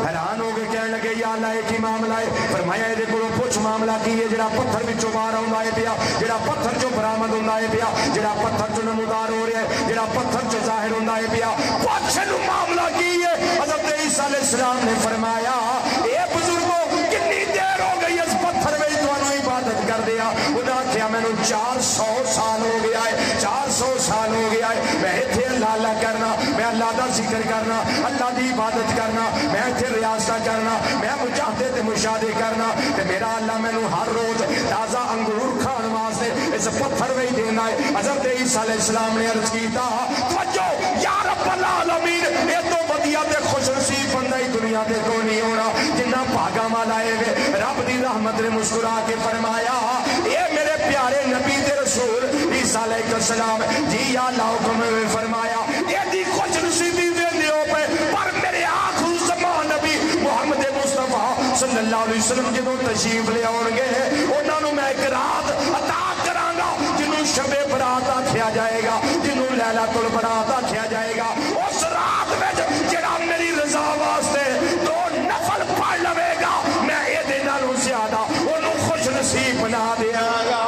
حیران ہو کے کہنے لگے یا اللہ ایک ہی معاملہ ہے. فرمایا اے دے کولوں پوچھ معاملہ کی ہے جڑا پتھر وچوں باہر آوندا ہے پیا، جڑا پتھر چوں برآمد ہوندا ہے پیا، جڑا پتھر چوں نمودار ہو رہا ہے، جڑا پتھر چوں ظاہر ہوندا ہے پیا، پوچھ نو معاملہ کی ہے. حضرت عیسیٰ علیہ السلام نے فرمایا اے بزرگوں کتنی دیر ہو گئی اس پتھر میں تانوں عبادت کر دیا. انہاں آکھیا مینوں 400 سال ہو گیا ہے، 400 سال ہو گیا ہے میں ایتھے اللہ اللہ کرنا، میں اللہ دا ذکر کرنا، اللہ دی عبادت کرنا، میں ایتھے ریاضتہ کرنا، میں مجاہدے تے مشاہدے کرنا، تے میرا اللہ مینوں ہر روز تازہ انگور کھان واسطے اس پتھر وچ دینا ہے. حضرت عیسیٰ علیہ السلام نے عرض کیتا توجہ یا رب العالمین، اے تو ودیا تے خوش نصیب بندہ ہی دنیا تے کوئی نہیں ہونا جنہ بھاگا والا ہے. رب دی رحمت نے مسکرا کے فرمایا اے میرے پیارے نبی تے رسول عیسیٰ علیہ السلام جی یا اللہ حکم میں فرمایا اے دی خوش نصیبی ویندے ہو پے، پر میرے آخر زمان نبی محمد مصطفیٰ صلی اللہ علیہ وسلم جدوں تشریف لے آؤ گے انہاں نوں میں ایک رات عطا کراں گا جنوں شب برات آکھیا جائے گا، جنوں لیلۃ البرات آکھیا جائے گا. اس رات وچ جڑا میری رضا واسطے 2 نفل پڑھ لوے گا میں اے دے نالوں زیادہ اونوں خوش نصیب بنا دیاں گا.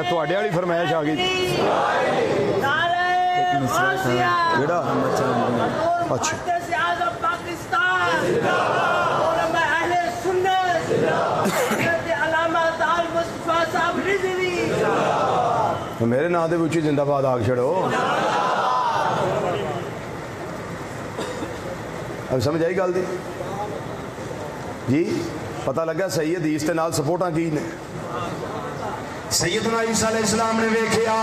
تواڈے والی فرمائش آ گئی. اچھا میرے نام دے اچھی زندہ باد آگ چھڑو. اب سمجھ آئی گل دی جی؟ پتہ لگا صحیح حدیث تے نال سپورٹاں کی نے. سیدنا عیسیٰ علیہ السلام نے ویکھیا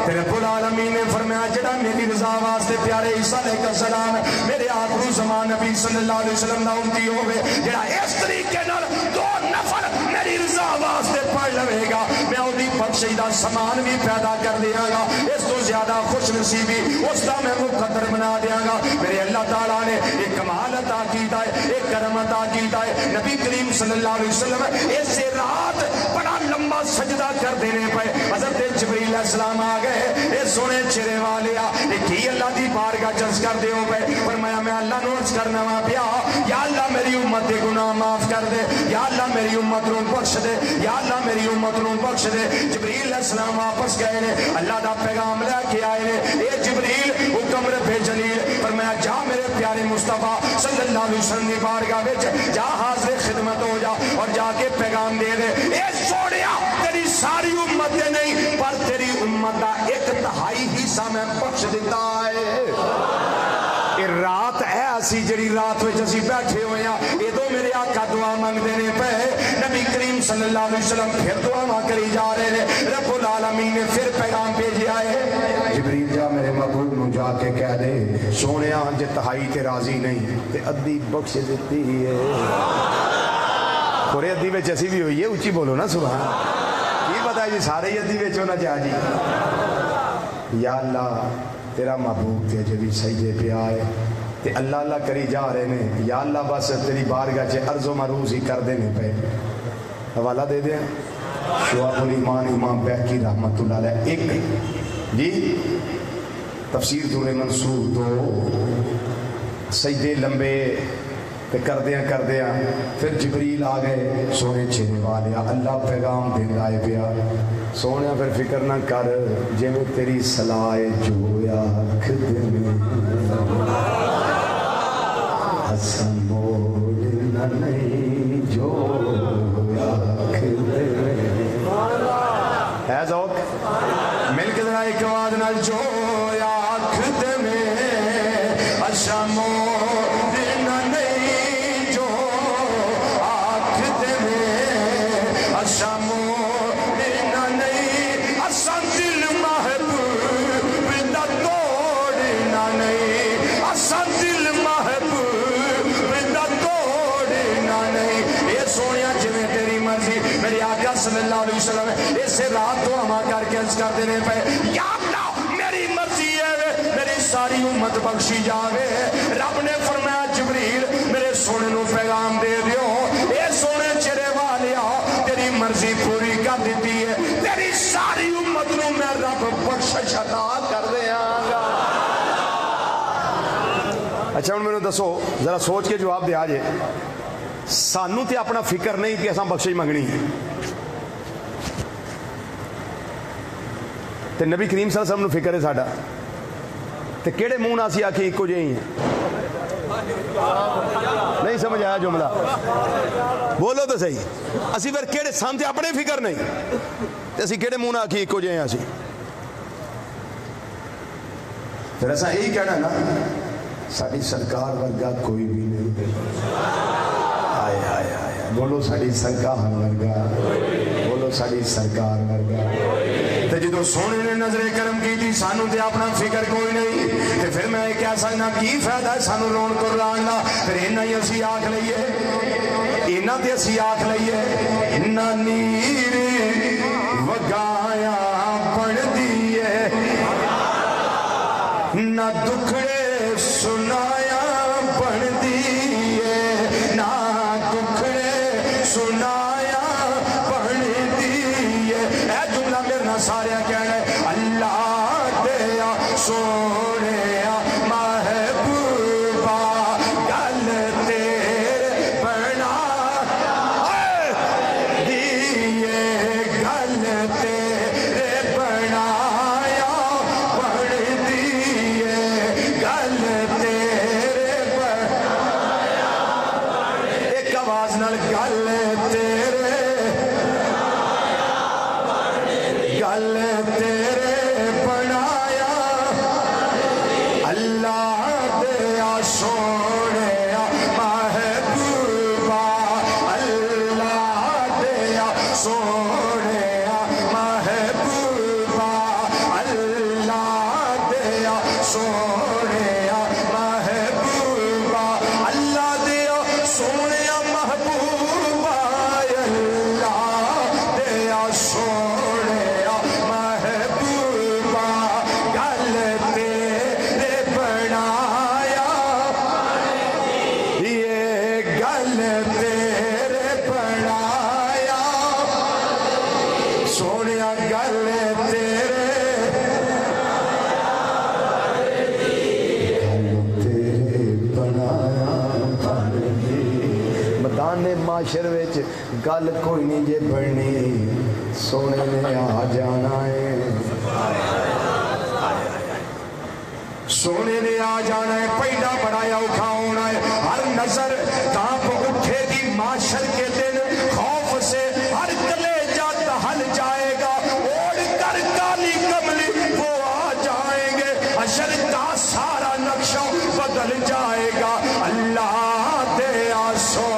تے رب العالمین نے فرمایا جڑا میری رضا واسطے پیارے عیسیٰ علیہ السلام میرے آخری زمان نبی صلی اللہ علیہ وسلم دا امتی ہوئے جڑا اس طریقے نال 2 نفر میری رضا واسطے پڑھ لوے گا میں اودی بخشش دا سامان بھی پیدا کر دیاں گا اس تو زیادہ خوش نصیبی اس دا میں مقدر بنا دیاں گا میرے اللہ تعالیٰ نے ایک کمال عطا کیتا ہے ایک کرم عطا کیتا ہے نبی کریم صلی اللہ علیہ وسلم اس رات بڑا لمبا سجدہ کر دینے پہ حضرت جبریل علیہ السلام آ گئے اے سونے چہرے والے کی اللہ دی بارگاہ چرچ کر دے ہو پہ فرمایا میں اللہ نو عرض کرنا وا پیا یا اللہ میری امت دے گناہ معاف کر دے یا اللہ میری امت نو بخش دے یا اللہ میری امت نو بخش دے جبریل علیہ السلام واپس گئے نے اللہ دا پیغام لے کے آئے نے اے جبریل حکم رب جلیل فرمایا جا میرے پیارے مصطفیٰ صلی اللہ علیہ وسلم دی بارگاہ وچ جا حاضر خدمت ہو جا اور جا کے پیغام دے دے اے سوڑیا تیری ساری امت دے نہیں پر تیری امت دا 1/3 حصہ میں بخش دیتا ہے یہ رات ہے اسی جڑی رات وچ اسی بیٹھے ہوئے ہیں یہ تو میرے آقا دعا مانگ دینے پہ نبی کریم صلی اللہ علیہ وسلم پھر دعا کری جا رہے ہیں رب العالمین نے پھر پیغام بھیجا ہے جبریل جا میرے محبوب نو جا کے کہہ دے سونیا جے تہائی تے راضی نہیں تے ادھی بخش دیتی ہے تھوڑے ادھی وچ اسی بھی ہوئی ہے اونچی بولو نا سبحان کی پتہ جی سارے ہی ادھی وچ ہونا چاہ جی یا اللہ تیرا محبوب تے جی سجدے پہ آئے تے اللہ اللہ کری جا رہے ہیں یا اللہ بس تیری بارگاہ چ عرض و معروض ہی کر دینے پہ حوالہ دے دیں شعب الایمان امام بیہقی رحمت اللہ علیہ ایک جی تفسیر دور منصور دو سجدے لمبے کر دیا پھر جبریل آ گئے سونے چہرے والے اللہ پیغام دے لائے پیا سونے پھر فکر نہ کر جے میں تیری صلاح جویا خد میں حسن موڑنا نہیں جویا خد میں ہے ذوق مل کے ذرا ایک آواز نال جویا خد میں حسن موڑنا نہیں صلی اللہ علیہ وسلم اسے رات تو ہما کر کے عرض کر دینے پہ یا اللہ میری مرضی ہے میری ساری امت بخشی جاوے رب نے فرمایا جبریل میرے سونے نو پیغام دے دیو اے سونے چہرے والیا تیری مرضی پوری کر دیتی ہے تیری ساری امت نو میں رب بخشش عطا کر دیا گا اچھا ان میں نے دسو ذرا سوچ کے جواب دیا جے سانو تے اپنا فکر نہیں کہ اساں بخشش منگنی تے نبی کریم صلی اللہ علیہ وسلم نو فکر ہے ساڈا تے کیڑے منہ نال اسی آکھیں اکو جہی ہیں نہیں سمجھ آیا جملہ بولو تو صحیح اسی پھر کیڑے سان تے اپنے فکر نہیں تے اسی کیڑے منہ نال آکھیں اکو جہی ہیں اسی پھر ایسا یہی کہنا نا ساری سرکار ورگا کوئی بھی نہیں آئے آئے آئے بولو ساری سرکار ورگا بولو ساری سرکار ورگا تے جدو سونے نے نظر کرم کی تھی سانو تے اپنا فکر کوئی نہیں تے پھر میں کیا سکنا کی فائدہ ہے سانو رون قرآن دا پھر اینا ہی اسی آکھ لئیے اینا تے اسی آکھ لئیے نہ نیر وگایا پڑھ دیئے نہ دکھڑے سنایا پڑھ دیئے نہ دکھڑے سنایا پڑھ دیئے اے جملہ میرنا سارے کہنے اللہ دیا سونے محبوبہ گل تیرے بنا دیئے گل تیرے بنایا پڑھ دیئے گل تیرے بنایا ایک آواز نال گل تیرے گل تیرے بنایا اللہ دیا سونے محبوبہ اللہ دیا سونے محبوبہ سونے محبوبہ اللہ دیا سونے محبوبہ اللہ دیا سونے محبوبہ گل تیرے بنایا یہ گل تیرے بنایا سونے گل معاشر وچ گل کوئی نہیں جے بننی سونے نے آ جانا ہے سونے نے آ جانا ہے پہلا بڑایا اوکھا ہونا ہے ہر نظر کانپ اٹھے گی معاشر کے دن خوف سے ہر کلیجہ دہل جائے گا اوڑھ کر کالی کملی وہ آ جائیں گے حشر کا سارا نقشہ بدل جائے گا اللہ دے آسو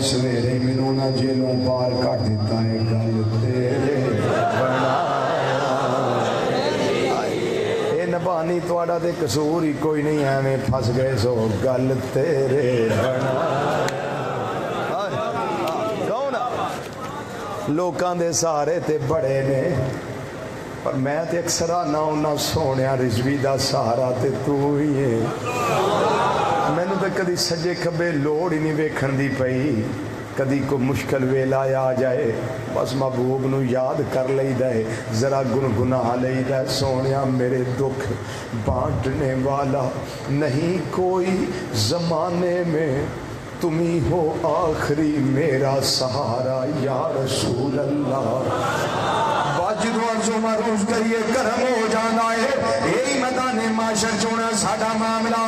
سویرے مینوں نہ جیلوں پار کر دیتا ہے گل تیرے اے نبانی تواڈا تے قصور ہی کوئی نہیں ہے میں پھس گئے سو گل تیرے لوکاں دے سہارے تے بڑے نے پر میں تے اکثر آنا ہونا سونیا رضوی دا سہارا تے تو ہی ہے مینوں تے کدی سجے کھبے لوڑ ہی نہیں ویکھن دی پئی کدی کو مشکل ویلا آ جائے بس محبوب نو یاد کر لئیدا ہے ذرا گنگنا لئیدا ہے سونیا میرے دکھ بانٹنے والا نہیں کوئی زمانے میں تم ہی ہو آخری میرا سہارا یا رسول اللہ واجد ورزو مروز کریے کرم ہو جانا ہے یہی میدان معاشر چونا ساڈا معاملہ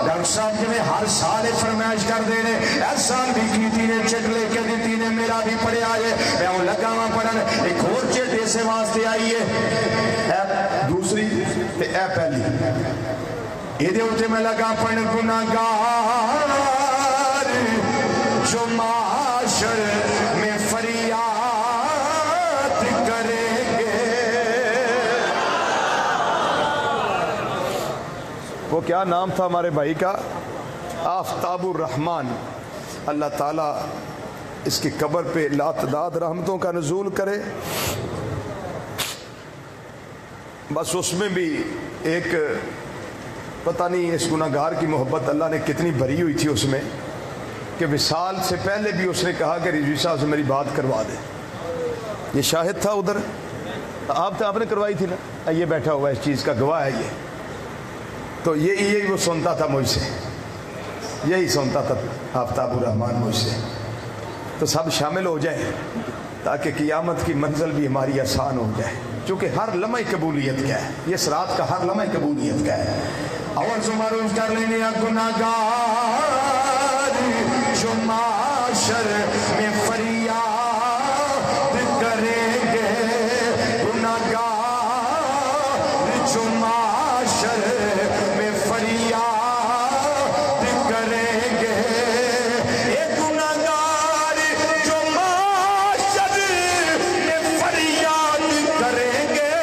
ڈاکٹر صاحب جی میں ہر سال فرمائش کر دینے اس سال بھی کیتی نے چٹ لے کے دیتی نے میرا بھی پڑھے آئے میں ہوں لگا ہوں پڑھن ایک اور چٹ ایسے واسطے آئیے دوسری تے اے پہلی یہ دے ہوتے میں لگا پڑھن گناہگار جو معاشر میں فریاد کریں گے وہ کیا نام تھا ہمارے بھائی کا آفتاب الرحمن اللہ تعالیٰ اس کی قبر پہ لاتعداد رحمتوں کا نزول کرے بس اس میں بھی ایک پتہ نہیں اس گناہگار کی محبت اللہ نے کتنی بھری ہوئی تھی اس میں کہ وصال سے پہلے بھی اس نے کہا کہ رضوی صاحب سے میری بات کروا دے یہ شاہد تھا ادھر آپ نے کروائی تھی نا یہ بیٹھا ہوا اس چیز کا گواہ ہے یہ. تو یہی وہ سنتا تھا مجھ سے, یہی سنتا تھا آفتاب الرحمان مجھ سے. تو سب شامل ہو جائیں تاکہ قیامت کی منزل بھی ہماری آسان ہو جائے, چونکہ ہر لمحہ قبولیت کیا ہے, یہ صراط کا ہر لمحہ قبولیت کیا ہے. اول زمارون کر لینے گناہگار جو معاشر میں فریاد کریں گے, گناہگار جو معاشر میں فریاد کریں گے, ایک گناہگار جو معاشر میں فریاد کریں گے,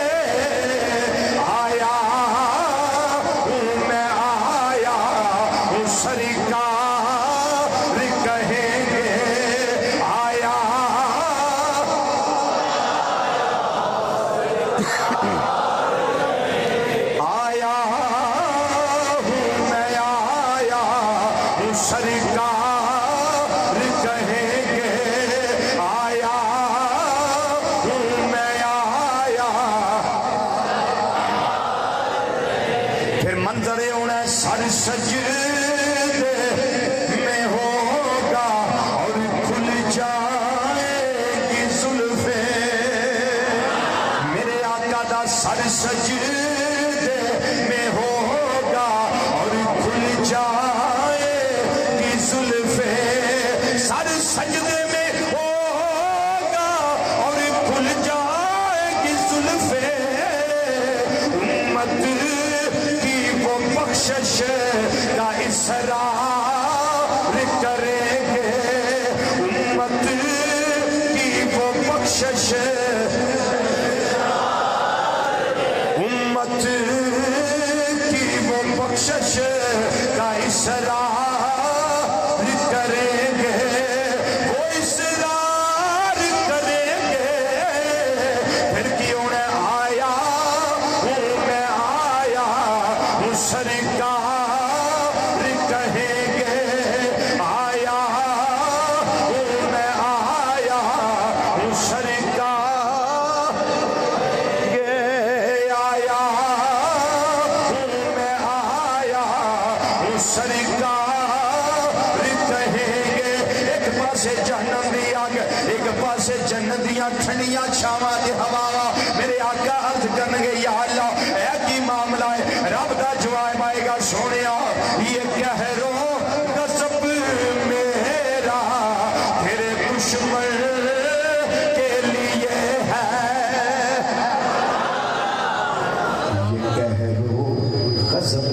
آیا ہوں میں آیا ہوں سرکار کہیں گے, آیا آیا ہوں میں آیا ہوں سرکار کہیں گے, آیا ہوں میں آیا. پھر منظر ہونا سر سجدے میں ہوگا اور کھل جائے گی زلفیں, میرے آقا دا سر سجدے میں ہوگا اور کھل جائے گی زلفیں, سر سجدے میں ہوگا اور کھل جائے گی زلفیں, امت کی وہ بخشش کا اصرار کریں گے, امت کی وہ بخشش, امت کی وہ بخشش کا اصرار کریں گے, وہ اصرار کریں گے. پھر کیوں نہ آیا ہوں میں آیا ہوں سرکار کہیں گے, آیا ہوں میں آیا ہوں سرکار گے, آیا ہوں میں آیا ہوں سرکار کہیں گے. ایک پاسے جہنم دی آگ, ایک پاسے جنت دیاں ٹھنڈیاں چھاواں دی ہوا, میرے آقا عرض کرن گے یا اللہ اے کی معاملہ ہے, رب دا جواب آئے گا سونیا یہ کہرو غضب میرا تیرے دشمن کے لیے ہے, یہ کہرو غضب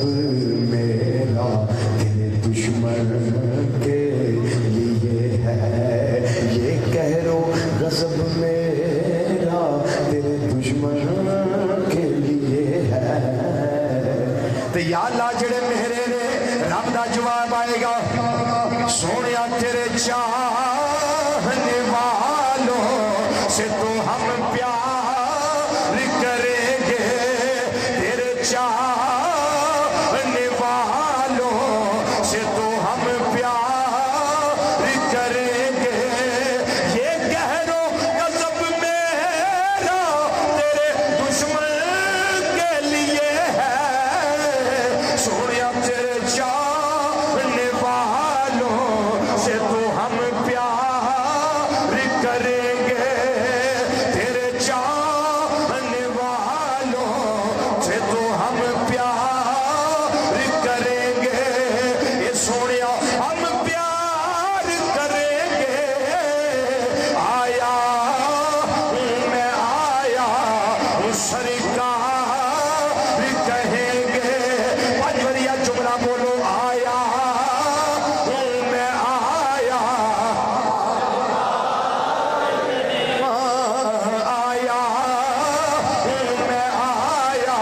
میرا تیرے دشمن کے لیے ہے, یہ کہرو غضب میرا تیرے دشمن کے لیے ہے. تو یا اللہ جڑے میرے نے رب دا جواب آئے گا سونیا تیرے چاہنے والوں سے تو ہم پیار کریں گے, تیرے چاہنے والوں سے تو ہم پیار کریں گے, یہ کہرو غضب میرا تیرے دشمن کے لیے ہے, سونیا تیرے چاہنے والوں سے تو ہم پیار کریں گے, تیرے چاہنے والوں سے تو ہم پیار کریں گے, یہ سونیا ہم پیار کریں گے, آیا ہوں میں آیا ہوں سرکار کہیں گے. پانچ وریا جملہ بولو, آیا ہوں میں آیا, آیا ہوں میں آیا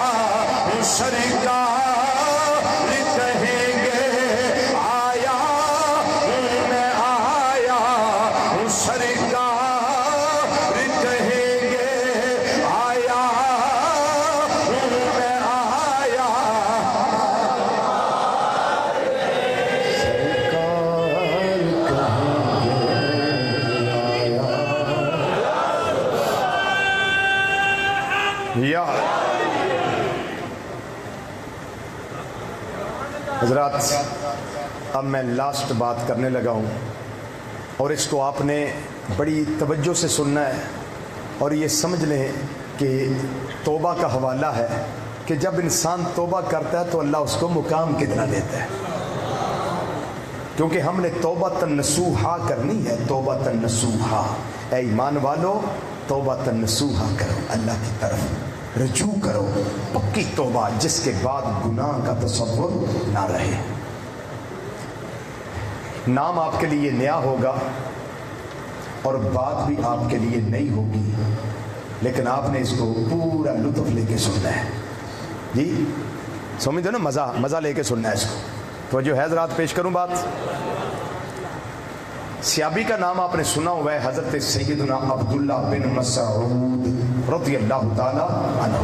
ہوں سرکار کہیں گے, آیا ہوں میں آیا ہوں سرکار کہیں گے, آیا ہوں میں آیا یا حضرات اب میں لاسٹ بات کرنے لگا ہوں اور اس کو آپ نے بڑی توجہ سے سننا ہے اور یہ سمجھ لیں کہ توبہ کا حوالہ ہے کہ جب انسان توبہ کرتا ہے تو اللہ اس کو مقام کتنا دیتا ہے، کیونکہ ہم نے توبۃ نصوحا کرنی ہے. توبۃ نصوحا، اے ایمان والو توبۃ نصوحا کرو، اللہ کی طرف رجوع کرو، پکی توبہ جس کے بعد گناہ کا تصور نہ رہے. نام آپ کے لیے نیا ہوگا اور بات بھی آپ کے لیے نئی ہوگی، لیکن آپ نے اس کو پورا لطف لے کے سننا ہے. جی سمجھتے ہو نا، مزہ لے کے سننا ہے اس کو. تو جو ہے حضرات پیش کروں بات. صحابی کا نام آپ نے سنا ہوا ہے حضرت سیدنا عبداللہ بن مسعود رضی اللہ تعالی عنہ.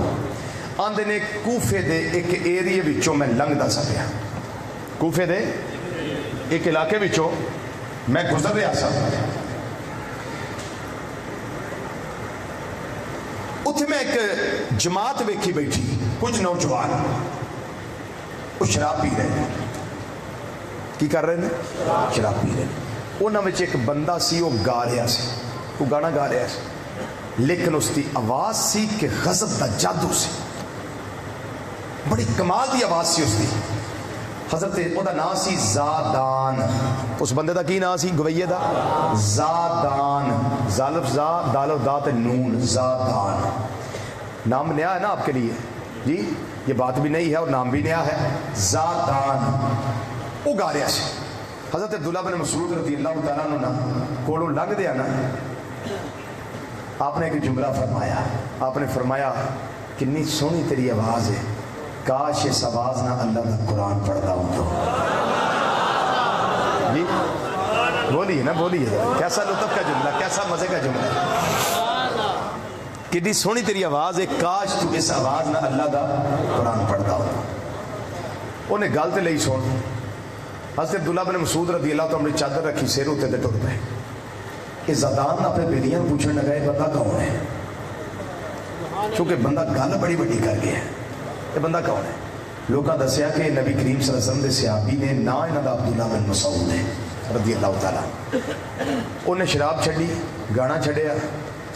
آندے نے کوفے دے ایک ایریے وچوں میں لنگدا سا پیا، کوفے دے ایک علاقے وچوں میں گزر رہا سا. اتھے میں ایک جماعت ویکھی بیٹھی، کچھ نوجوان وہ شراب پی رہے ہیں. کی کر رہے ہیں؟ شراب پی رہے ہیں. انہاں وچ ایک بندہ سی، وہ گا رہا سی، وہ گانا گا رہا سی، لیکن اس کی آواز سی کہ غضب دا جادو سی، بڑی کمال دی آواز سی اس کی. حضرت او دا نام سی زادان. اس بندے دا کی نام سی گویے دا؟ زادان. زالف زا دالو دا تے نون، زادان. نام نیا ہے نا آپ کے لیے جی، یہ بات بھی نہیں ہے اور نام بھی نیا ہے. زادان وہ گا رہا سی. حضرت عبداللہ بن مسعود رضی اللہ تعالیٰ عنہ کولوں لنگ دیا نا، آپ نے ایک جملہ فرمایا. آپ نے فرمایا کنی سونی تیری آواز ہے، کاش اس آواز نہ اللہ کا قرآن پڑھتا ہوں تو. جی بولیے نا، بولیے. کیسا لطف کا جملہ، کیسا مزے کا جملہ. کنی سونی تیری آواز ہے، کاش تو اس آواز نہ اللہ کا قرآن پڑھتا ہوں تو. انہیں گل تے لئی سن. حضرت عبداللہ بن مسعود رضی اللہ تعالیٰ نے چادر رکھی، سیر ہوتے تے ٹر پے. کہ زدان اپنے بیلیاں پوچھنے لگا یہ بندہ کون ہے، چونکہ بندہ گل بڑی بڑی کر گیا ہے. یہ بندہ کون ہے؟ لوگوں دسیا کہ نبی کریم صلی اللہ علیہ وسلم دے صحابی نے، نا انہاں دا عبداللہ بن مسعود ہے رضی اللہ تعالیٰ. انہیں شراب چھڈی، گانا چھڈیا،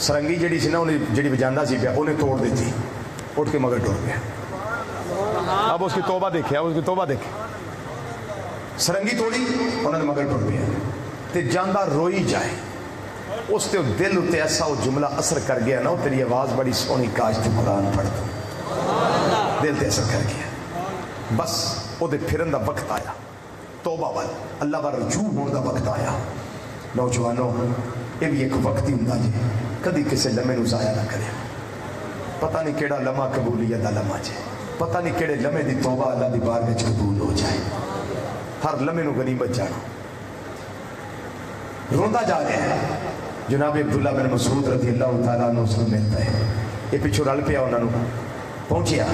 سرنگی جڑی سی نا انہیں جڑی بجاندہ سی پیا انہیں توڑ دیتی، اٹھ کے مگر ٹر گیا. اب اس کی توبہ دیکھے، اب اس کی توبہ دیکھے. سرنگی توڑی، انہوں نے مگر ٹر گیا. تے جاندہ روئی جائے، اس تے دل تے ایسا وہ جملہ اثر کر گیا نا، تیری آواز بڑی سونی، کاش تو قرآن پڑھ دو. دل تے اثر کر گیا. بس وہ دے پھرن دا وقت آیا، توبہ وال اللہ بار رجوع ہونے دا وقت آیا. نوجوانوں یہ بھی ایک وقت ہی ہوندا جی، کدی کسے لمحے نو ضائع نہ کرے. پتہ نہیں کیڑا لمحہ قبولیت دا لمحہ جے، پتہ نہیں کیڑے لمحے دی توبہ اللہ دی بارگاہ وچ قبول ہو جائے. ہر لمحے نو غنیمت جانا. روندا جا رہا ہے. جناب عبداللہ بن مسعود رضی اللہ تعالیٰ عنہ اس کو ملتا ہے. یہ پچھو رل پیا، انہوں نے پہنچیا،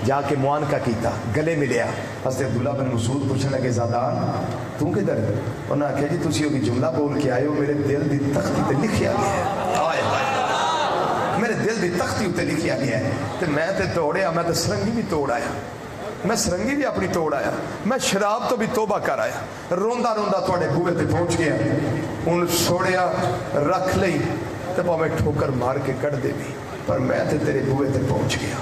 جا کے معانقہ کیتا، گلے ملیا. حضرت عبداللہ بن مسعود پوچھنے لگے زادان تو کدھر؟ انہوں نے آخیا جی تسی وہ جملہ بول کے آئے ہو، میرے دل دی تختی تے لکھیا گیا ہے، میرے دل دی تختی تے لکھیا گیا ہے. تے میں تے توڑیا، میں تے سرنگی بھی توڑ آیا، میں سرنگی بھی اپنی توڑ آیا، میں شراب تو بھی توبہ کر آیا. روندا روندا تواڈے بوئے تے پہنچ گیا. ان سوڑیا رکھ لئی تے پاویں ٹھوکر مار کے کٹ دے بھی، پر میں تے تیرے بوئے تے پہنچ گیا.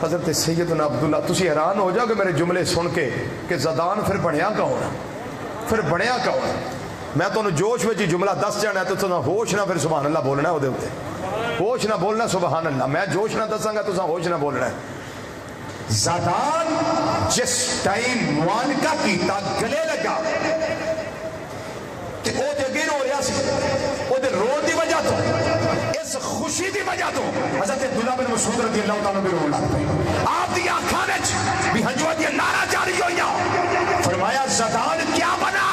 حضرت سیدنا عبداللہ، تسی حیران ہو جاؤ گے میرے جملے سن کے کہ زدان پھر بنیا کون، پھر بنیا کون. میں تمہیں جوش میں جملہ دس جانا ہے تو تمہیں ہوش نہ پھر سبحان اللہ بولنا ہے. وہ ہوش نہ بولنا سبحان اللہ. میں جوش نہ دساں گا تو ہوش نہ بولنا ہے. زادان جس ٹائم معانقہ کیتا گلے لگا کہ او دے اگے رو رہا سی، او دے رون دی وجہ تو، اس خوشی دی وجہ تو حضرت عبداللہ بن مسعود رضی اللہ تعالیٰ بھی رون لگ پے. آپ دی آنکھاں وچ بھی ہنجواں دی نعرہ جاری ہوئیاں. فرمایا زادان کیا بنا؟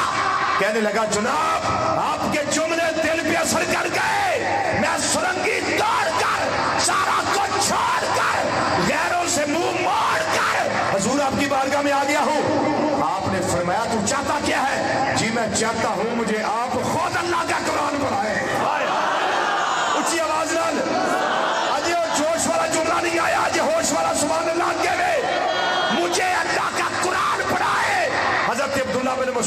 کہنے لگا جناب آپ کے جملے دل پہ اثر کر گئے، میں سرنگی توڑ کر سارا کچھ چھوڑ کر غیروں سے منہ موڑ کر حضور آپ کی بارگاہ میں آ گیا ہوں. آپ نے فرمایا تو چاہتا کیا ہے؟ جی میں چاہتا ہوں مجھے آپ خود اللہ کا قرآن پڑھائیں. اچھی آواز نال. آج یہ جوش والا جملہ نہیں آیا، آج ہوش والا سبحان اللہ کے میں مجھے اللہ کا قرآن پڑھائے.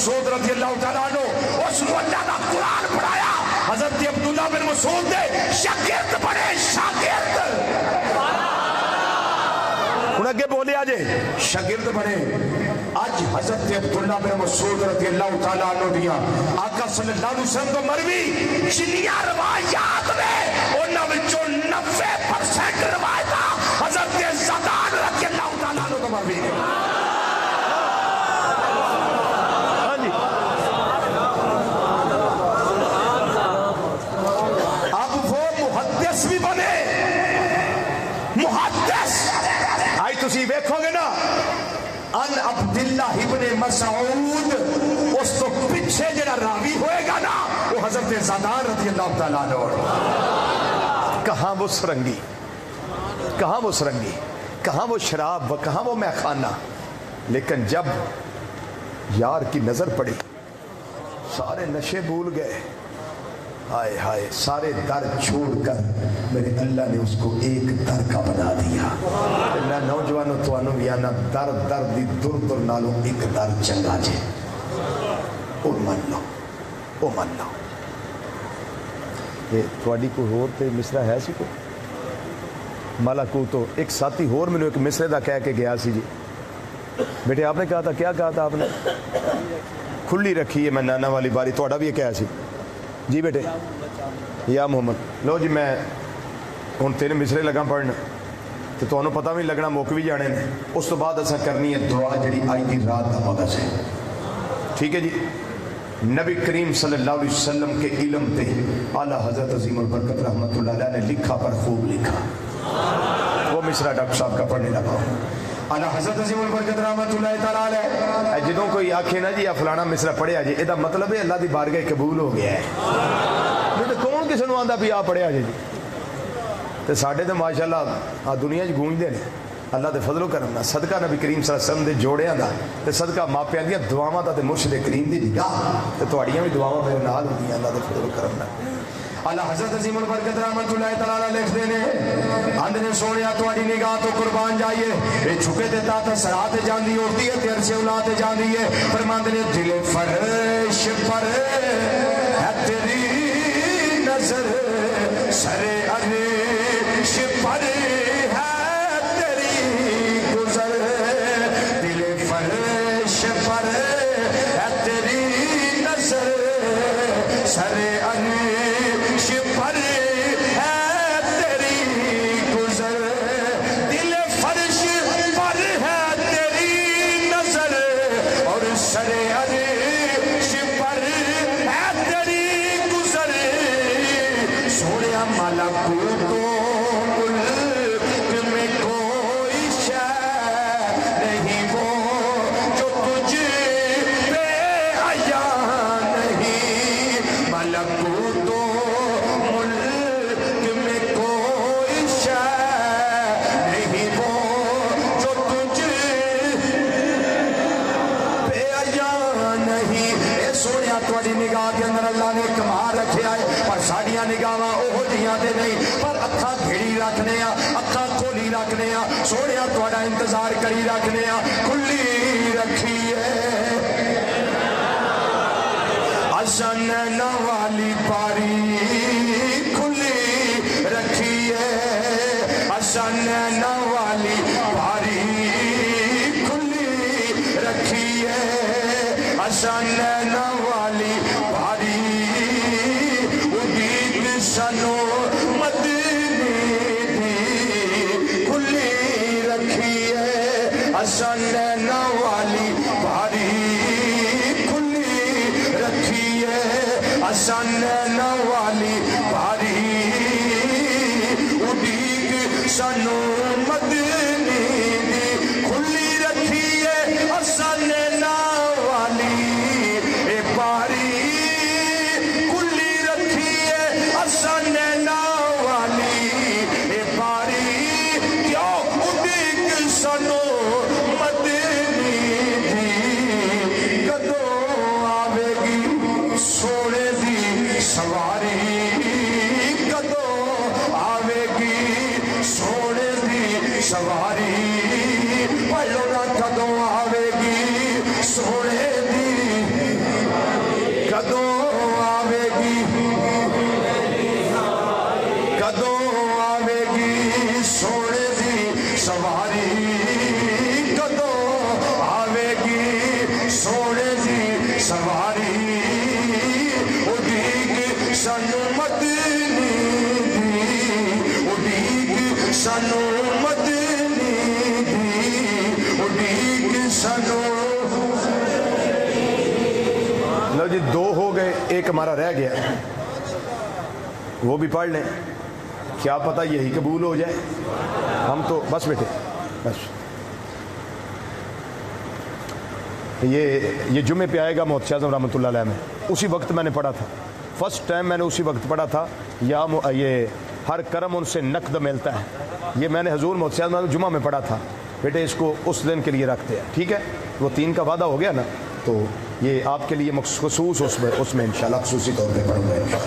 مسعود رضی اللہ تعالیٰ عنہ اس کو اللہ کا قرآن پڑھایا. حضرت عبداللہ بن مسعود دے شاگرد بنے شاگرد. انہیں اگے بولے آجے شاگرد بنے. آج حضرت عبداللہ بن مسعود رضی اللہ تعالیٰ عنہ دیا آقا صلی اللہ علیہ وسلم کو مروی جنیاں روایات میں انہوں وچوں 90% روایتاں حضرت زدان رضی اللہ تعالیٰ عنہ کو مروی ہے. اب وہ محدث بھی بنے. محدث آئی تسی دیکھو گے نا ان عبداللہ ابن مسعود اس تو پیچھے جڑا راوی ہوئے گا نا وہ حضرت زدان رضی اللہ تعالیٰ عنہ. کہاں وہ سرنگی, کہاں وہ سرنگی, کہاں وہ شراب و کہاں وہ میخانہ. لیکن جب یار کی نظر پڑی سارے نشے بھول گئے. ہائے ہائے سارے در چھوڑ کر میرے اللہ نے اس کو ایک در کا بنا دیا. اللہ نوجوانوں تو انو بیانا در در دی در در نالوں ایک در چنگا جے. او من لو, او من لو. یہ تھوڑی کوئی ہور تے مصرہ ہے سی کو مالا کو تو ایک ساتھی ہور میں نے ایک مصرے دا کہہ کے گیا سی. جی بیٹے آپ نے کہا تھا, کیا کہا تھا آپ نے؟ کھلی رکھی ہے میں نانا والی باری. تھوڑا بھی یہ کہا سی جی بیٹے یا محمد لو جی میں ہن تین مصرے لگا پڑھنا تو تمہیں پتہ بھی لگنا مک بھی جانے نے. اس تو بعد ایسا کرنی ہے دعا جڑی آئی دی رات کا مقصد ہے. ٹھیک ہے جی. نبی کریم صلی اللہ علیہ وسلم کے علم تے اعلیٰ حضرت عظیم البرکت رحمت اللہ علیہ نے لکھا پر خوب لکھا. وہ مصرع ڈاکٹر صاحب کا پڑھنے لگا. اعلیٰ حضرت عظیم البرکت رحمت اللہ تعالیٰ علیہ جدوں کوئی آکھے نا جی یا فلانا مصرع پڑھیا جی یہ مطلب ہے اللہ دی بارگاہ قبول ہو گیا ہے. نہیں تو کون کسی نے آندا بھی آ پڑھیا جی تے ساڈے تے ماشاءاللہ دنیا چ گونجدے نے اللہ دے فضل و کرم نال. صدقہ نبی کریم صلی اللہ علیہ وسلم دے جوڑیاں دا تے صدقہ ماپیاں دیاں دعاواں دا تے مرشد کریم دی نگاہ تے تہاڈیاں بھی دعاواں میرے نال ہوندیاں اللہ دے فضل و کرم نال. اللہ حضرت عظیم البرکت رحمت اللہ تعالیٰ لکھتے نے اندنے سونیا تواڈی نگاہ تو قربان جائیے اے چھکے تے تا سرات جاندی ہوتی ہے تیر سے اولاد جاندی ہے. فرماندے نے دل فرش پر ہے تیری نظر سر عرش پر ہے تیری گزر. دل فرش پر ہے تیری نظر سر عرش پر ہے تیری گزر. دل فرش پر ہے تیری نظر اور سر عرش پر ہے تیری گزر. سوڑیا ملکوت ملک میں کوئی شے نہیں وہ جو تجھ پہ حیا نہیں. ملکوت ملک میں کوئی شے نہیں وہ جو تجھ پہ حیا نہیں. اے سونیا تواڈی نگاہ کے اندر اللہ نے کمال رکھیا ہے پر ساڈیاں نگاہاں اوہ جیاں دے نہیں پر اکھاں گھڑی رکھنے آ اکھاں کھولی رکھنے آ. سونیا تواڈا انتظار کری رکھنے آ کھلی رکھی ہے اساں نینا والی پاری کھلی رکھی ہے. اساں نینا والی پاری کھلی رکھی ہے. اساں نینا والی پاری امید سانو مدنی دی کھلی رکھی ہے. اساں نینا والی پاری کھلی رکھی ہے. اساں نینا والی پاری امید سانو مدنی دی کھلی رکھی ہے. اساں نینا والی اے پاری کھلی رکھی ہے. اساں نینا والی اے پاری کیوں امید سانو مدنی دی. کدوں آوے گی سونے دی لو جی 2 ہو گئے، ایک ہمارا رہ گیا، وہ بھی پڑھ لیں، کیا پتہ یہی قبول ہو جائے. ہم تو بس بیٹے بس. یہ جمعے پہ آئے گا محدث اعظم رحمۃ اللہ علیہ میں، اسی وقت میں نے پڑھا تھا، فرسٹ ٹائم میں نے اسی وقت پڑھا تھا. یہ ہر کرم ان سے نقد ملتا ہے، یہ میں نے حضور محدث اعظم جمعہ میں پڑھا تھا. بیٹے اس کو اس دن کے لیے رکھتے ہیں، ٹھیک ہے؟ وہ 3 کا وعدہ ہو گیا نا، تو یہ آپ کے لیے مخصوص اس میں انشاءاللہ خصوصی طور پہ پڑھوں گا.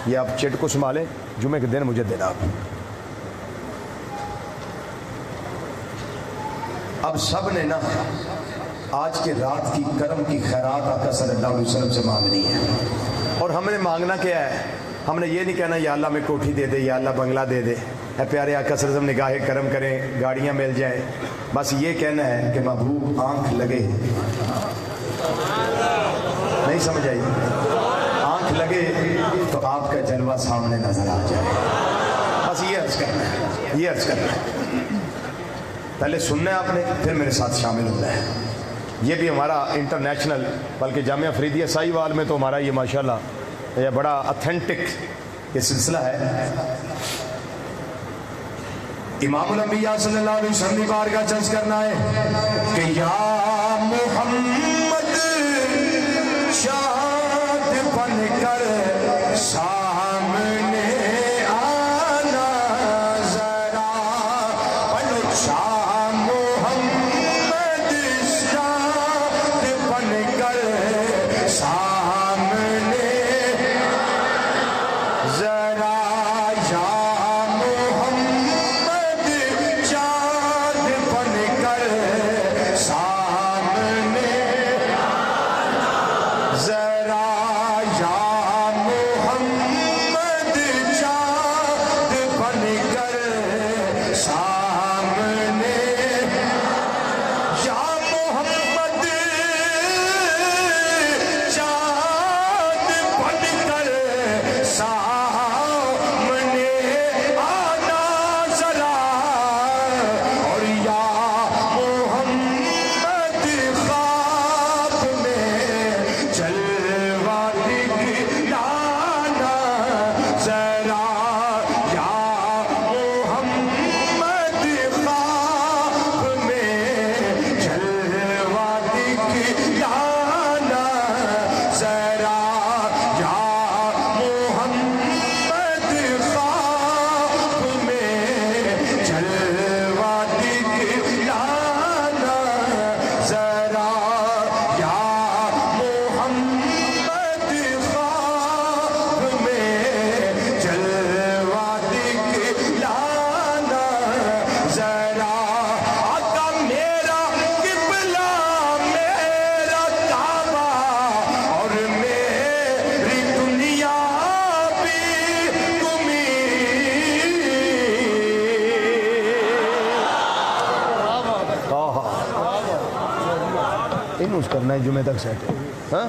یہ آپ چٹ کو سنبھالیں، جمعے کے دن مجھے دینا. اب سب نے نا آج کے رات کی کرم کی خیرات آقا صلی اللہ علیہ وسلم سے مانگنی ہے. اور ہم نے مانگنا کیا ہے؟ ہم نے یہ نہیں کہنا یا اللہ میں کوٹھی دے دے، یا اللہ بنگلہ دے دے، اے پیارے آقا صلی اللہ علیہ وسلم نگاہ کرم کریں، گاڑیاں مل جائیں. بس یہ کہنا ہے کہ محبوب آنکھ لگے، نہیں سمجھ آئی؟ آنکھ لگے تو آپ کا جلوہ سامنے نظر آ جائے. بس یہ عرض کرنا ہے، یہ عرض کرنا ہے. پہلے سننا ہے آپ نے، پھر میرے ساتھ شامل ہونا ہے. یہ بھی ہمارا انٹرنیشنل، بلکہ جامعہ فریدیہ سائی وال میں تو ہمارا یہ ماشاءاللہ یہ بڑا اتھینٹک یہ سلسلہ ہے. امام الانبیاء صلی اللہ علیہ وسلم کی بارگاہ چرچ کرنا ہے کہ یا محمد شاد بن کر سامنے آنا ذرا، بنو شاہ محمد شاد بن کر سامنے ذرا، یا کرنا ہے جمعے تک سیٹ ہے. ہاں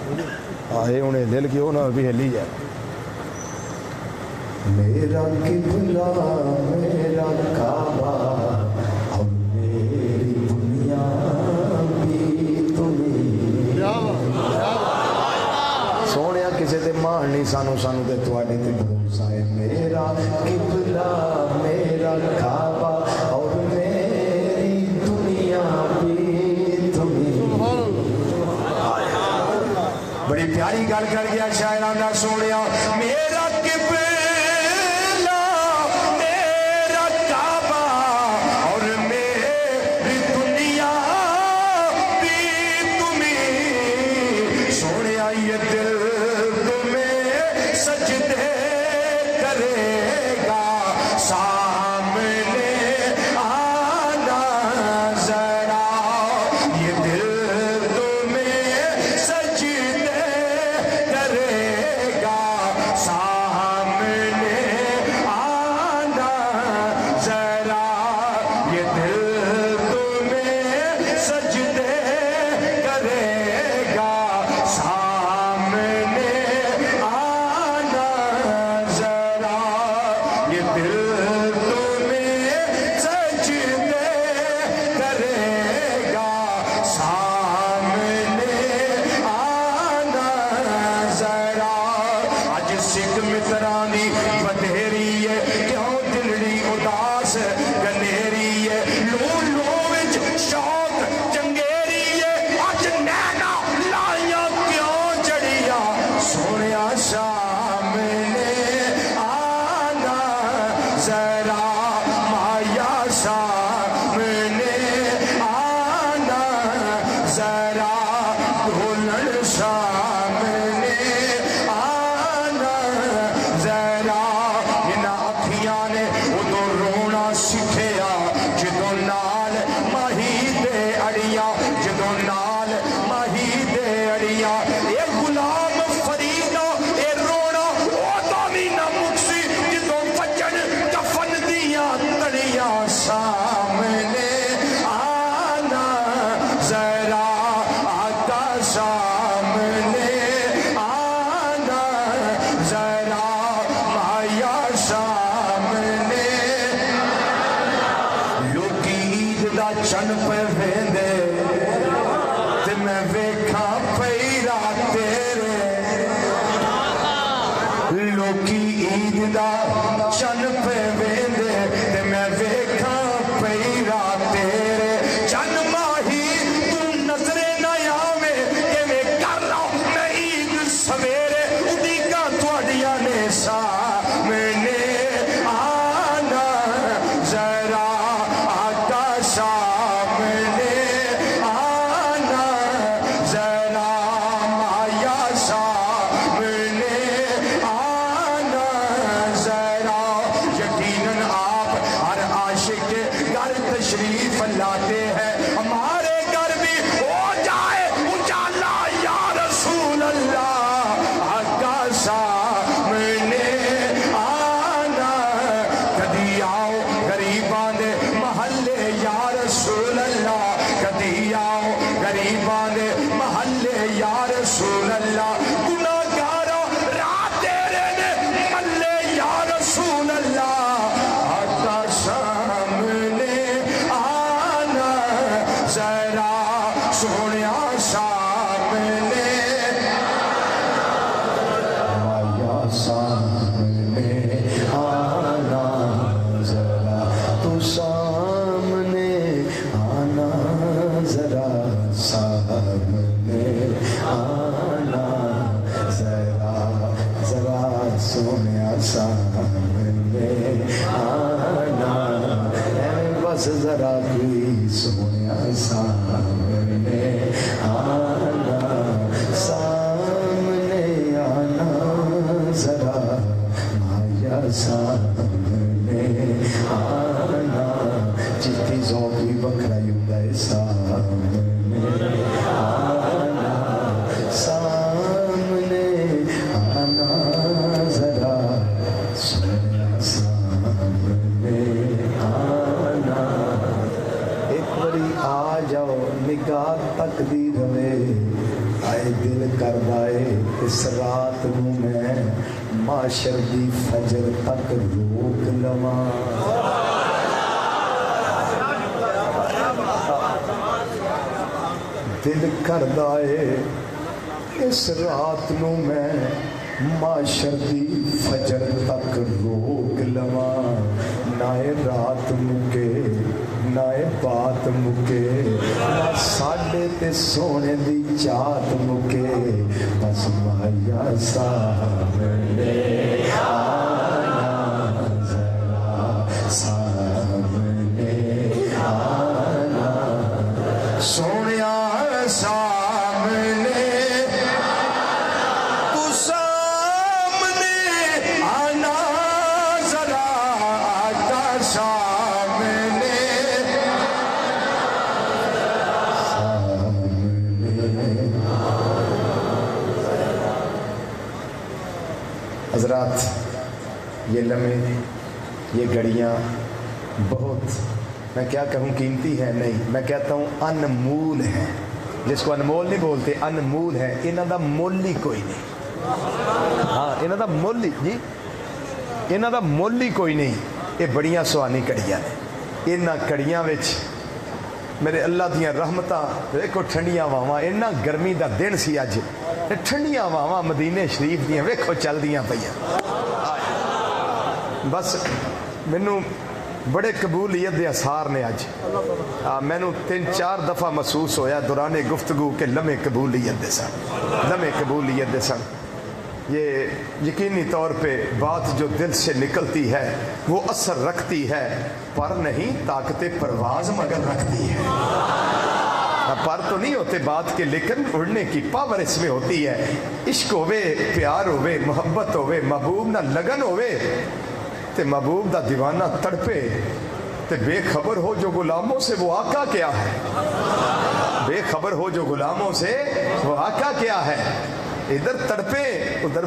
آئے انہیں دل کی ہونا بھی ہلی جائے. میرا قبلہ میرا کعبہ اور میری دنیا بھی تمہیں. سونیا کسی تے مان نہیں سانو تے تواڈے تے بھروسہ ہے. میرا قبلہ میرا کعبہ اور میری دنیا بھی تمہیں. بڑی پیاری گل کر گیا شاعران دا سونیا. میرا قبلہ میرا کعبہ اور میری دنیا بھی تمہیں. سونیا یہ دل تمہیں سجدے کرے گا، سامنے آنا ذرا. یہ دل تمہیں سجدے کرے گا، ذرا دھلن سامنے آنا ذرا ان اکھیاں نے ادو رونا سکھیا جدو نال ماہی دے اڑیاں جدو نال ماہی دے اڑیاں اے غلام فریدا اے رونا او تو بھی نہ مکسی جدو بچن کفن دیاں تڑیاں سامنے آنا ذرا آقا سامنے آنا ذرا مایا سامنے لوکی عید دا چن پہ ویندے تے میں ویکھاں پیرا تیرے لوکی عید دا چن پہ ویندے تے میں ویکھاں پیرا تیرے چن ماہی تو نظرے نہ آوے کہ میں کر رہا میں عید سویرے اڈیگاں تواڈیاں نے سامنے آنا ذرا آقا سامنے آنا ذرا مایا سامنے آنا ذرا یقیناً آپ ہر عاشق کے گھر تشریف لاتے ہیں ہمارے گھر بھی ہو جائے اجالا یا رسول اللہ آقا سامنے آنا کدی آؤ غریباں دے محلے یا رسول اللہ کدی آؤ غریباں دے محلے یا رسول اللہ گناہگارا راہ تیرے نے ملے یا رسول اللہ آقا سامنے آنا ذرا سونیا سامنے مایا سامنے آنا ذرا تو سامنے آنا ذرا سامنے آنا ذرا ذرا سونیا سامنے آنا بس ذرا کوئی سونیا سامنے آنا سامنے آنا ذرا مایا سامنے آنا جتنی ذوق بھی بکھرا ہوتا ہے سامنے آنا سامنے آنا ذرا سونیا سامنے آنا ایک بڑی آ جاؤ نگاہ تک دی رہے آئے دل کر دائے اس رات نو میں معاشر دی فجر تک روک لواں دل کر دائے اس رات نو میں معاشر دی فجر تک روک لواں نہ رات مکے نہ بات مکے نہ ساڈے تے سونے دی چات مکے بس مایا سامنے آنا ذرا سامنے آنا سونیا سامنے تو سامنے آنا ذرا آقا سامنے حضرات یہ لمحے یہ گھڑیاں بہت میں کیا کہوں قیمتی ہے نہیں میں کہتا ہوں انمول ہے جس کو انمول نہیں بولتے انمول ہے انہاں دا مول ہی کوئی نہیں ہاں انہاں دا مول ہی جی انہاں دا مول ہی کوئی نہیں یہ بڑیاں سوانی کڑیاں نے انہاں کڑیاں وچ میرے اللہ دیاں رحمتاں ویکھو ٹھنڈیاں واواں انہاں گرمی دا دن سی اج ٹھنڈیاں واواں مدینے شریف دیاں ویکھو چلدیاں پیاں بس مینوں بڑے قبولیت دے اثار نے اج مینوں 3-4 دفعہ محسوس ہویا دوران گفتگو کے لمحے قبولیت دے سن لمحے قبولیت دے سن یہ یقینی طور پہ بات جو دل سے نکلتی ہے وہ اثر رکھتی ہے پر نہیں طاقت پرواز مگر رکھتی ہے پر تو نہیں ہوتے بات کے لیکن اڑنے کی پاور اس میں ہوتی ہے. عشق ہوئے, پیار ہوئے, محبت ہوئے, محبوب نہ لگن ہوئے تے محبوب دا دیوانہ تڑپے تے بے خبر ہو جو غلاموں سے وہ آقا کیا ہے. بے خبر ہو جو غلاموں سے وہ آقا کیا ہے. ادھر تڑپے ادھر